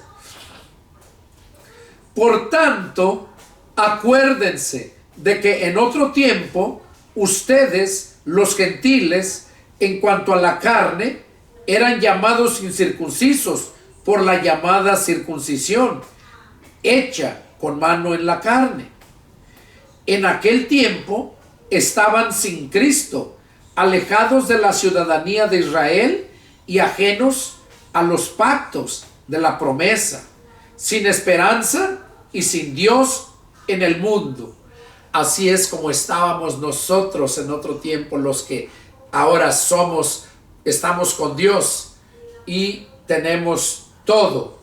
Por tanto, acuérdense de que en otro tiempo ustedes, los gentiles, en cuanto a la carne, eran llamados incircuncisos por la llamada circuncisión, hecha con mano en la carne. En aquel tiempo estaban sin Cristo, alejados de la ciudadanía de Israel y ajenos a los pactos de la promesa, sin esperanza y sin Dios en el mundo. Así es como estábamos nosotros en otro tiempo, los que ahora estamos con Dios y tenemos todo.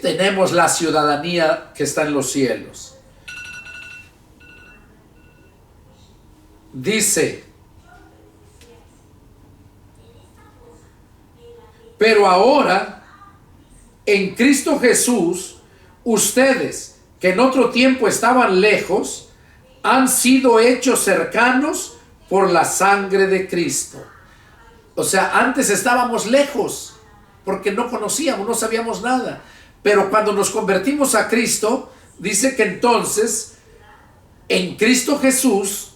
Tenemos la ciudadanía que está en los cielos. Dice, pero ahora, en Cristo Jesús, ustedes, que en otro tiempo estaban lejos, han sido hechos cercanos por la sangre de Cristo. O sea, antes estábamos lejos, porque no conocíamos, no sabíamos nada. Pero cuando nos convertimos a Cristo, dice que entonces, en Cristo Jesús,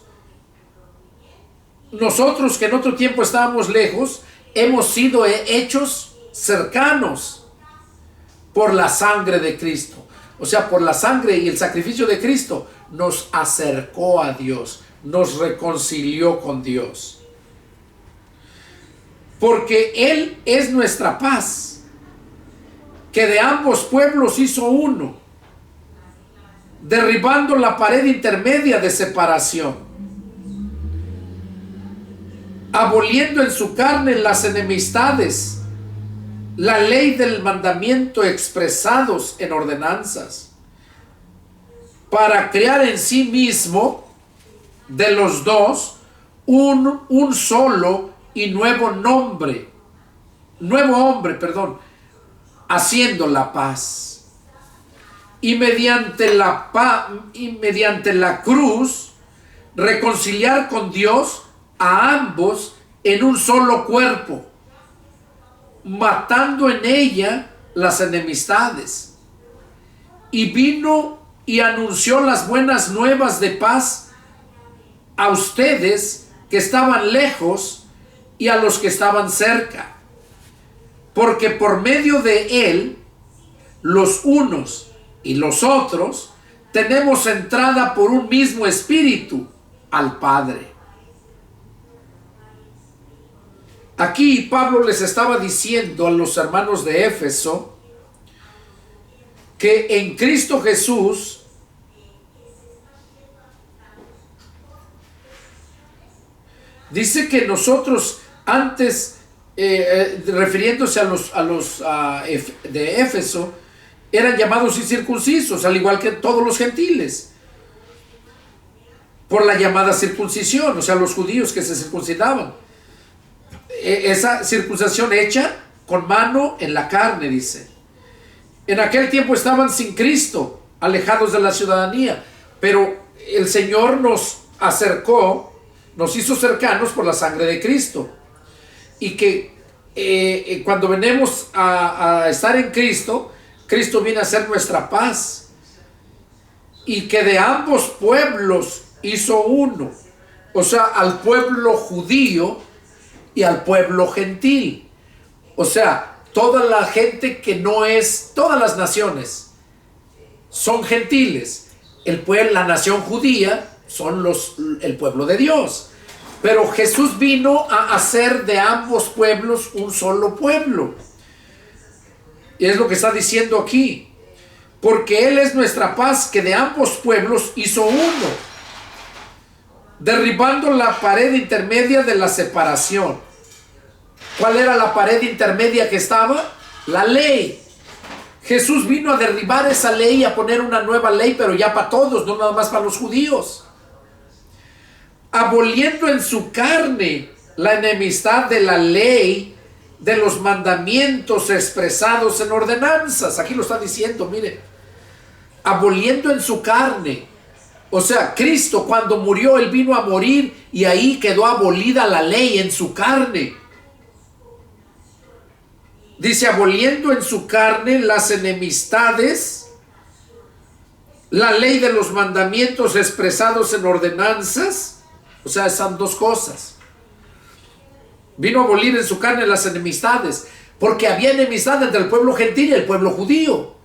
nosotros que en otro tiempo estábamos lejos, hemos sido hechos cercanos por la sangre de Cristo. O sea, por la sangre y el sacrificio de Cristo nos acercó a Dios, nos reconcilió con Dios. Porque Él es nuestra paz, que de ambos pueblos hizo uno, derribando la pared intermedia de separación, aboliendo en su carne las enemistades, la ley del mandamiento expresados en ordenanzas, para crear en sí mismo de los dos un solo y nuevo hombre, haciendo la paz, y mediante la cruz reconciliar con Dios a ambos en un solo cuerpo, matando en ella las enemistades. Y vino y anunció las buenas nuevas de paz a ustedes que estaban lejos y a los que estaban cerca. Porque por medio de él, los unos y los otros, tenemos entrada por un mismo espíritu al Padre. Aquí Pablo les estaba diciendo a los hermanos de Éfeso que en Cristo Jesús dice que nosotros antes, refiriéndose a los de Éfeso, eran llamados incircuncisos, al igual que todos los gentiles, por la llamada circuncisión, o sea, los judíos que se circuncidaban. Esa circuncisión hecha con mano en la carne, dice. En aquel tiempo estaban sin Cristo, alejados de la ciudadanía, pero el Señor nos acercó, nos hizo cercanos por la sangre de Cristo. Y que cuando venimos a estar en Cristo, Cristo viene a ser nuestra paz. Y que de ambos pueblos hizo uno, o sea, al pueblo judío y al pueblo gentil. O sea, toda la gente que no es, todas las naciones son gentiles. La nación judía son el pueblo de Dios. Pero Jesús vino a hacer de ambos pueblos un solo pueblo. Y es lo que está diciendo aquí. Porque Él es nuestra paz, que de ambos pueblos hizo uno, derribando la pared intermedia de la separación. ¿Cuál era la pared intermedia que estaba? La ley. Jesús vino a derribar esa ley y a poner una nueva ley, pero ya para todos, no nada más para los judíos. Aboliendo en su carne la enemistad de la ley, de los mandamientos expresados en ordenanzas. Aquí lo está diciendo, mire. Aboliendo en su carne. O sea, Cristo cuando murió, Él vino a morir y ahí quedó abolida la ley en su carne. Dice, aboliendo en su carne las enemistades, la ley de los mandamientos expresados en ordenanzas. O sea, son dos cosas. Vino a abolir en su carne las enemistades, porque había enemistad entre el pueblo gentil y el pueblo judío.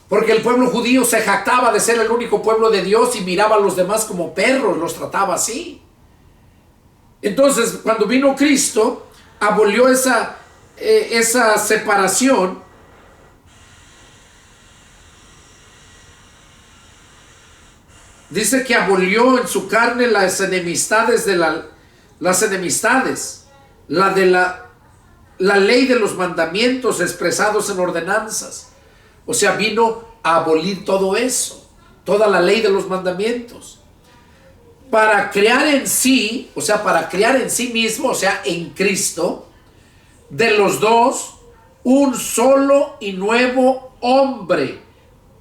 Porque el pueblo judío se jactaba de ser el único pueblo de Dios y miraba a los demás como perros, los trataba así. Entonces, cuando vino Cristo, abolió esa separación. Dice que abolió en su carne las enemistades la ley de los mandamientos expresados en ordenanzas. O sea, vino a abolir todo eso, toda la ley de los mandamientos, para crear en sí, o sea, para crear en sí mismo, o sea, en Cristo, de los dos, un solo y nuevo hombre,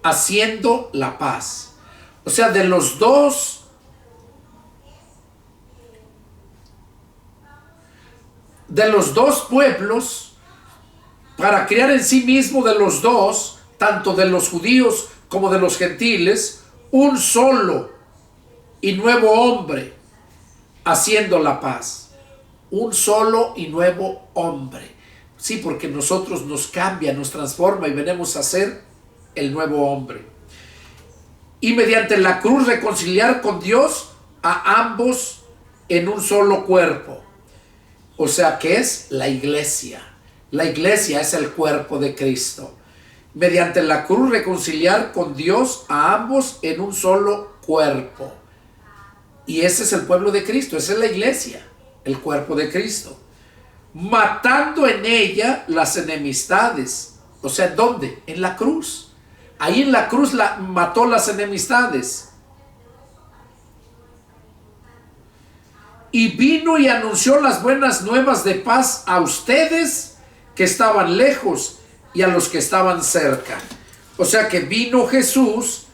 haciendo la paz. O sea, de los dos, pueblos, para crear en sí mismo de los dos, tanto de los judíos como de los gentiles, un solo y nuevo hombre, haciendo la paz. Un solo y nuevo hombre. Sí, porque nosotros nos cambia, nos transforma y venimos a ser el nuevo hombre. Y mediante la cruz reconciliar con Dios a ambos en un solo cuerpo. O sea, ¿qué es? La iglesia. La iglesia es el cuerpo de Cristo. Mediante la cruz reconciliar con Dios a ambos en un solo cuerpo. Y ese es el pueblo de Cristo, esa es la iglesia, el cuerpo de Cristo. Matando en ella las enemistades. O sea, ¿dónde? En la cruz. Ahí en la cruz mató las enemistades. Y vino y anunció las buenas nuevas de paz a ustedes que estaban lejos y a los que estaban cerca. O sea que vino Jesús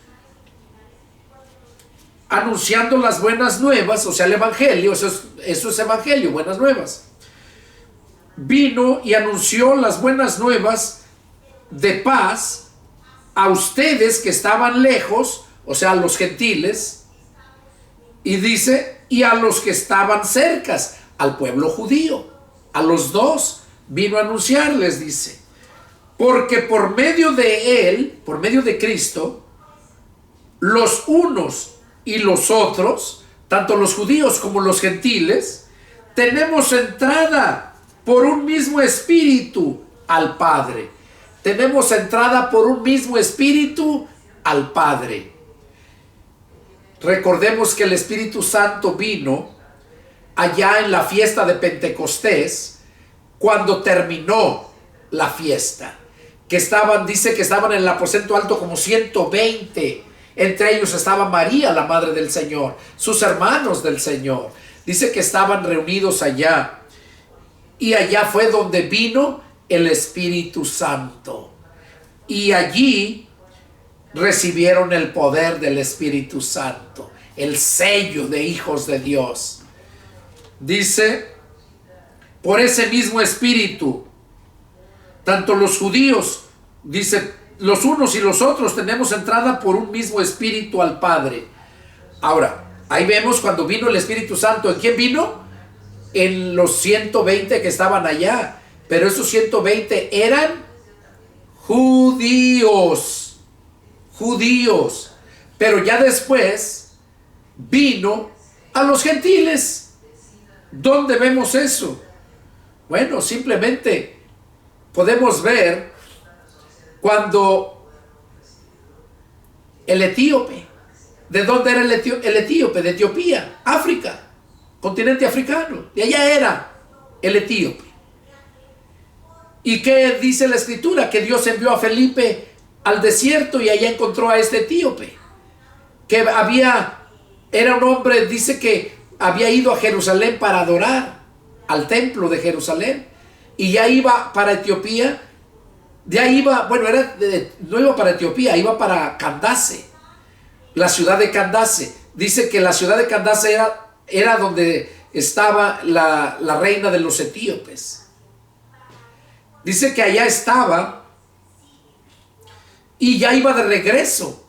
anunciando las buenas nuevas, o sea, el evangelio, eso es evangelio, buenas nuevas. Vino y anunció las buenas nuevas de paz a ustedes que estaban lejos, o sea, a los gentiles, y dice, y a los que estaban cercas, al pueblo judío. A los dos vino a anunciarles, dice, porque por medio de él, por medio de Cristo, los unos y los otros, tanto los judíos como los gentiles, tenemos entrada por un mismo espíritu al Padre. Tenemos entrada por un mismo espíritu al Padre. Recordemos que el Espíritu Santo vino allá en la fiesta de Pentecostés, cuando terminó la fiesta, que dice que estaban en el aposento alto como 120. Entre ellos estaba María, la madre del Señor, sus hermanos del Señor. Dice que estaban reunidos allá. Y allá fue donde vino el Espíritu Santo. Y allí recibieron el poder del Espíritu Santo, el sello de hijos de Dios. Dice, por ese mismo Espíritu, tanto los judíos, dice, los unos y los otros tenemos entrada por un mismo Espíritu al Padre. Ahora, ahí vemos cuando vino el Espíritu Santo. ¿En quién vino? En los 120 que estaban allá. Pero esos 120 eran judíos. Judíos. Pero ya después vino a los gentiles. ¿Dónde vemos eso? Bueno, simplemente podemos ver cuando el etíope, ¿de dónde era el etíope? De Etiopía, África, continente africano, de allá era el etíope. ¿Y qué dice la Escritura? Que Dios envió a Felipe al desierto y allá encontró a este etíope, que era un hombre, dice que había ido a Jerusalén para adorar al templo de Jerusalén, y ya iba para Etiopía. De ahí iba, bueno, no iba para Etiopía, iba para Candace, la ciudad de Candace. Dice que la ciudad de Candace era donde estaba la reina de los etíopes. Dice que allá estaba y ya iba de regreso.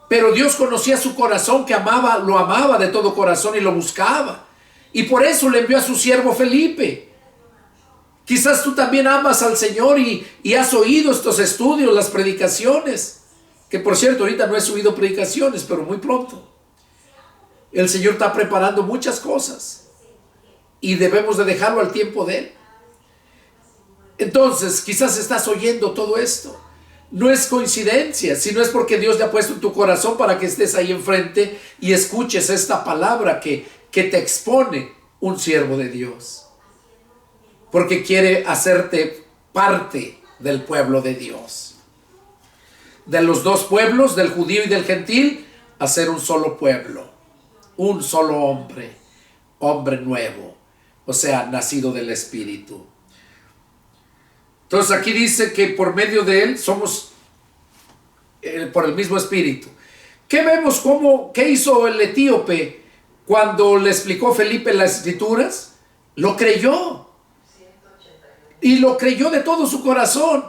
Pero Dios conocía su corazón, que lo amaba de todo corazón y lo buscaba. Y por eso le envió a su siervo Felipe. Quizás tú también amas al Señor y has oído estos estudios, las predicaciones. Que por cierto, ahorita no he subido predicaciones, pero muy pronto. El Señor está preparando muchas cosas. Y debemos de dejarlo al tiempo de Él. Entonces, quizás estás oyendo todo esto. No es coincidencia, sino es porque Dios te ha puesto en tu corazón para que estés ahí enfrente y escuches esta palabra que te expone un siervo de Dios. Porque quiere hacerte parte del pueblo de Dios. De los dos pueblos, del judío y del gentil, hacer un solo pueblo. Un solo hombre. Hombre nuevo. O sea, nacido del Espíritu. Entonces aquí dice que por medio de él somos por el mismo Espíritu. ¿Qué vemos? ¿Qué hizo el etíope cuando le explicó Felipe las Escrituras? Lo creyó. Y lo creyó de todo su corazón.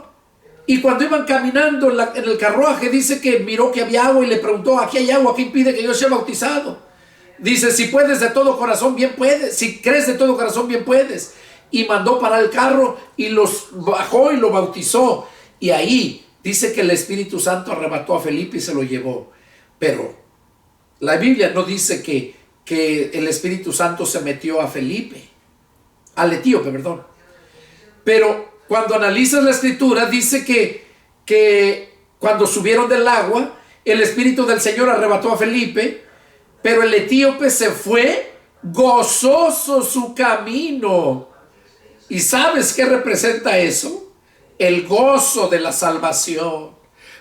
Y cuando iban caminando en el carruaje, dice que miró que había agua y le preguntó, aquí hay agua, ¿qué impide que yo sea bautizado? Dice, si puedes de todo corazón, bien puedes. Si crees de todo corazón, bien puedes. Y mandó parar el carro y los bajó y lo bautizó. Y ahí dice que el Espíritu Santo arrebató a Felipe y se lo llevó. Pero la Biblia no dice que el Espíritu Santo se metió a Felipe, al etíope, perdón. Pero cuando analizas la Escritura, dice que cuando subieron del agua, el Espíritu del Señor arrebató a Felipe, pero el etíope se fue gozoso su camino. ¿Y sabes qué representa eso? El gozo de la salvación.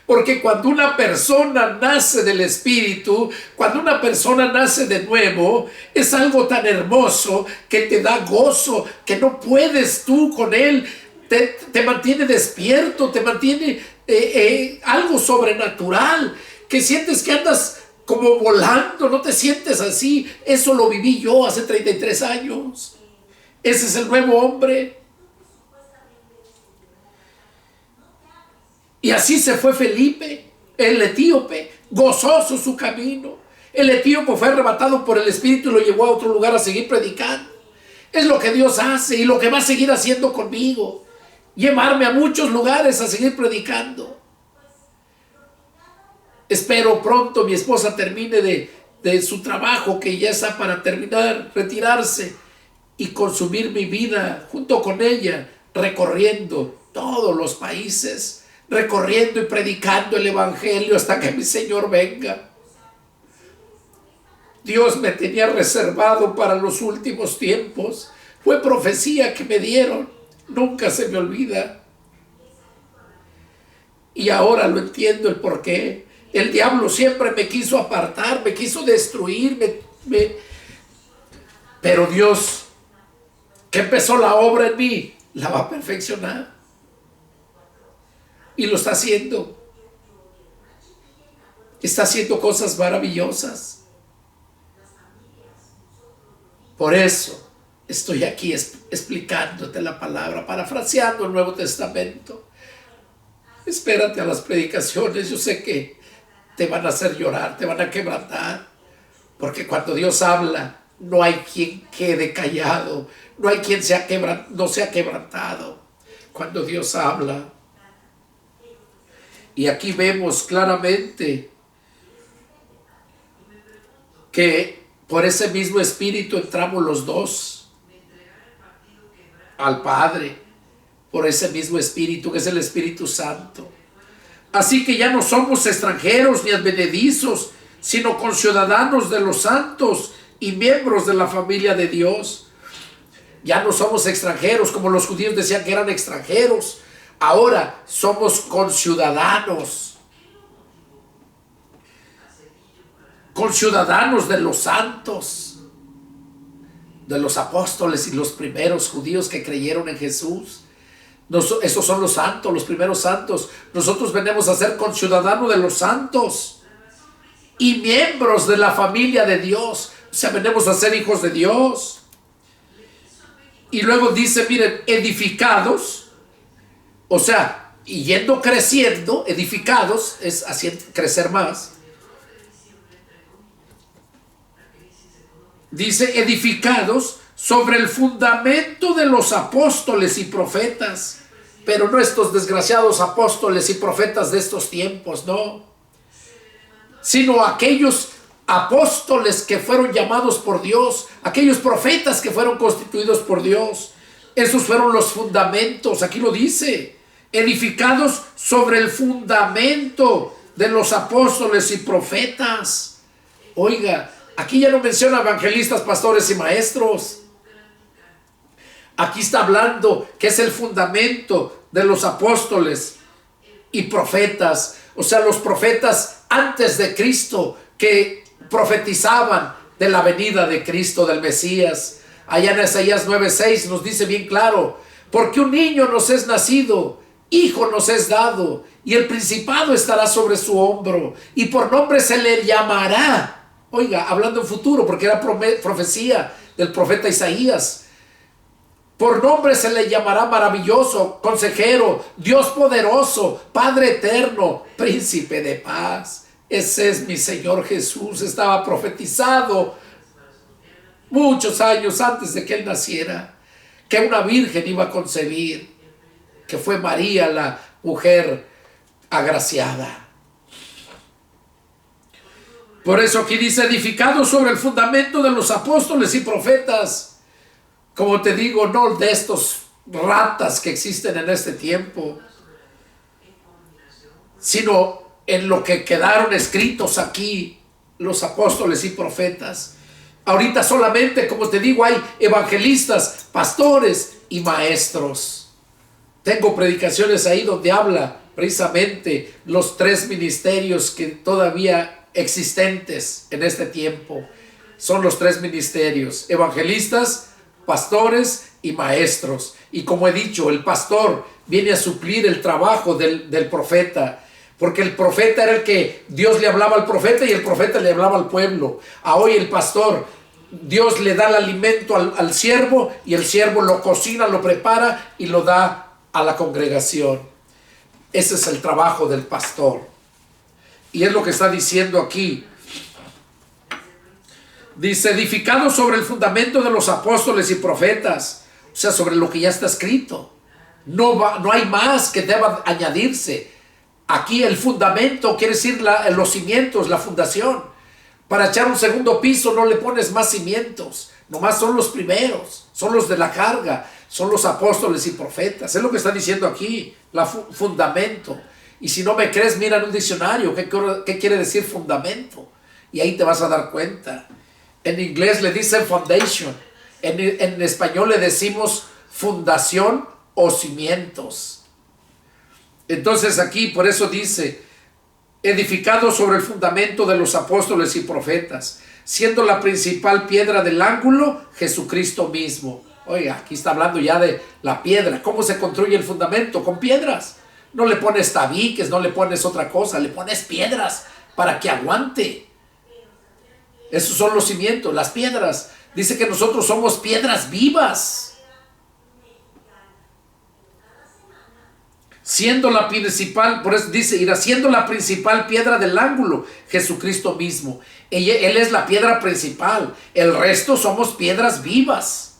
Porque cuando una persona nace del Espíritu, cuando una persona nace de nuevo, es algo tan hermoso que te da gozo, que no puedes tú con él. Te mantiene despierto, te mantiene algo sobrenatural, que sientes que andas como volando, no te sientes así. Eso lo viví yo hace 33 años. Ese es el nuevo hombre. Y así se fue Felipe, el etíope, gozoso su camino. El etíope fue arrebatado por el Espíritu y lo llevó a otro lugar a seguir predicando. Es lo que Dios hace y lo que va a seguir haciendo conmigo. Llevarme a muchos lugares a seguir predicando. Espero pronto mi esposa termine de su trabajo, que ya está para terminar, retirarse, y consumir mi vida junto con ella, recorriendo todos los países, recorriendo y predicando el Evangelio hasta que mi Señor venga. Dios me tenía reservado para los últimos tiempos. Fue profecía que me dieron, nunca se me olvida. Y ahora lo entiendo el porqué. El diablo siempre me quiso apartar, me quiso destruir, pero Dios, que empezó la obra en mí, la va a perfeccionar. Y lo está haciendo. Está haciendo cosas maravillosas. Por eso estoy aquí explicándote la palabra, parafraseando el Nuevo Testamento. Espérate a las predicaciones. Yo sé que te van a hacer llorar, te van a quebrantar, porque cuando Dios habla, no hay quien quede callado, no hay quien no sea quebrantado cuando Dios habla. Y aquí vemos claramente que por ese mismo Espíritu entramos los dos al Padre, por ese mismo Espíritu que es el Espíritu Santo. Así que ya no somos extranjeros ni advenedizos, sino conciudadanos de los santos y miembros de la familia de Dios. Ya no somos extranjeros, como los judíos decían que eran extranjeros. Ahora somos conciudadanos. Conciudadanos de los santos, de los apóstoles y los primeros judíos que creyeron en Jesús. Esos son los santos, los primeros santos. Nosotros venimos a ser conciudadanos de los santos y miembros de la familia de Dios. O sea, venimos a ser hijos de Dios. Y luego dice, miren, edificados, o sea, y yendo creciendo, edificados, es haciendo crecer más. Dice, edificados sobre el fundamento de los apóstoles y profetas. Pero no estos desgraciados apóstoles y profetas de estos tiempos, no. Sino aquellos apóstoles que fueron llamados por Dios, aquellos profetas que fueron constituidos por Dios. Esos fueron los fundamentos, aquí lo dice, edificados sobre el fundamento de los apóstoles y profetas. Oiga, aquí ya no menciona evangelistas, pastores y maestros. Aquí está hablando que es el fundamento de los apóstoles y profetas. O sea, los profetas antes de Cristo que profetizaban de la venida de Cristo, del Mesías. Allá en Isaías 9:6 nos dice bien claro: porque un niño nos es nacido, hijo nos es dado, y el principado estará sobre su hombro, y por nombre se le llamará. Oiga, hablando en futuro, porque era profecía del profeta Isaías. Por nombre se le llamará maravilloso, consejero, Dios poderoso, Padre eterno, príncipe de paz. Ese es mi Señor Jesús. Estaba profetizado muchos años antes de que Él naciera, que una virgen iba a concebir, que fue María la mujer agraciada. Por eso aquí dice, edificado sobre el fundamento de los apóstoles y profetas. Como te digo, no de estos ratas que existen en este tiempo, sino en lo que quedaron escritos aquí los apóstoles y profetas. Ahorita solamente, como te digo, hay evangelistas, pastores y maestros. Tengo predicaciones ahí donde habla precisamente los tres ministerios que todavía existentes en este tiempo. Son los tres ministerios: evangelistas, pastores y maestros. Y como he dicho, el pastor viene a suplir el trabajo del profeta, porque el profeta era el que Dios le hablaba al profeta y el profeta le hablaba al pueblo. A hoy el pastor, Dios le da el alimento al siervo y el siervo lo cocina, lo prepara y lo da a la congregación. Ese es el trabajo del pastor. Y es lo que está diciendo aquí. Dice, edificado sobre el fundamento de los apóstoles y profetas. O sea, sobre lo que ya está escrito. No hay más que deba añadirse. Aquí el fundamento quiere decir los cimientos, la fundación. Para echar un segundo piso no le pones más cimientos. Nomás son los primeros. Son los de la carga. Son los apóstoles y profetas. Es lo que está diciendo aquí. Fundamento. Y si no me crees, mira en un diccionario. ¿Qué quiere decir fundamento? Y ahí te vas a dar cuenta. En inglés le dicen foundation. En español le decimos fundación o cimientos. Entonces aquí por eso dice, edificado sobre el fundamento de los apóstoles y profetas, siendo la principal piedra del ángulo Jesucristo mismo. Oiga, aquí está hablando ya de la piedra. ¿Cómo se construye el fundamento? Con piedras. No le pones tabiques, no le pones otra cosa, le pones piedras para que aguante. Esos son los cimientos, las piedras. Dice que nosotros somos piedras vivas. Siendo la principal, por eso dice, irá siendo la principal piedra del ángulo, Jesucristo mismo. Él es la piedra principal. El resto somos piedras vivas.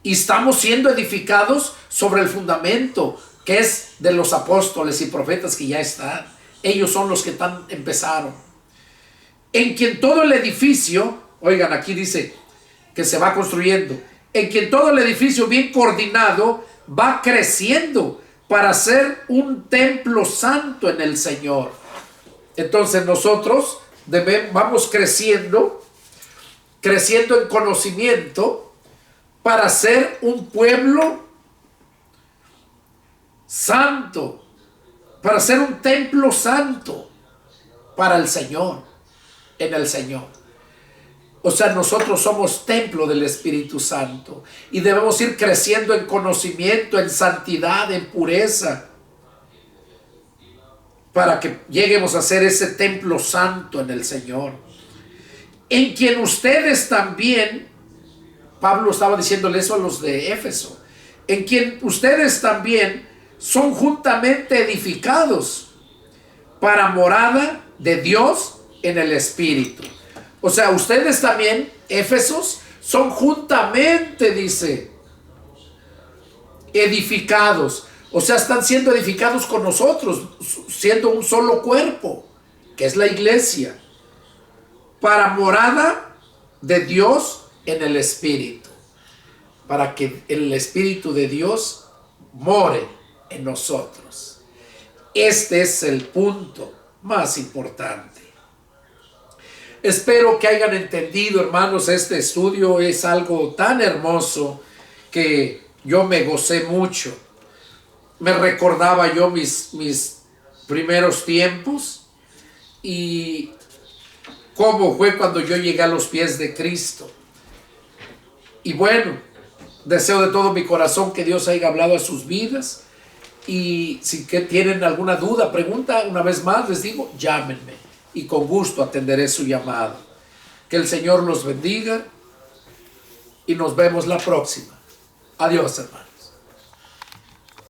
Y estamos siendo edificados sobre el fundamento que es de los apóstoles y profetas que ya están. Ellos son los que empezaron. En quien todo el edificio, oigan, aquí dice que se va construyendo. En quien todo el edificio bien coordinado va creciendo para ser un templo santo en el Señor. Entonces nosotros vamos creciendo en conocimiento para ser un pueblo santo, para ser un templo santo para el Señor, en el Señor. O sea, nosotros somos templo del Espíritu Santo y debemos ir creciendo en conocimiento, en santidad, en pureza, para que lleguemos a ser ese templo santo en el Señor. En quien ustedes también, Pablo estaba diciéndole eso a los de Éfeso, en quien ustedes también son juntamente edificados para morada de Dios en el Espíritu. O sea, ustedes también, Éfesos, son juntamente, dice, edificados. O sea, están siendo edificados con nosotros, siendo un solo cuerpo, que es la iglesia, para morada de Dios en el Espíritu, para que el Espíritu de Dios more en nosotros. Este es el punto más importante. Espero que hayan entendido, hermanos. Este estudio es algo tan hermoso que yo me gocé mucho. Me recordaba yo mis primeros tiempos y cómo fue cuando yo llegué a los pies de Cristo. Y bueno, deseo de todo mi corazón que Dios haya hablado a sus vidas. Y si tienen alguna duda, pregunta, una vez más les digo, llámenme y con gusto atenderé su llamado. Que el Señor los bendiga y nos vemos la próxima. Adiós, hermano.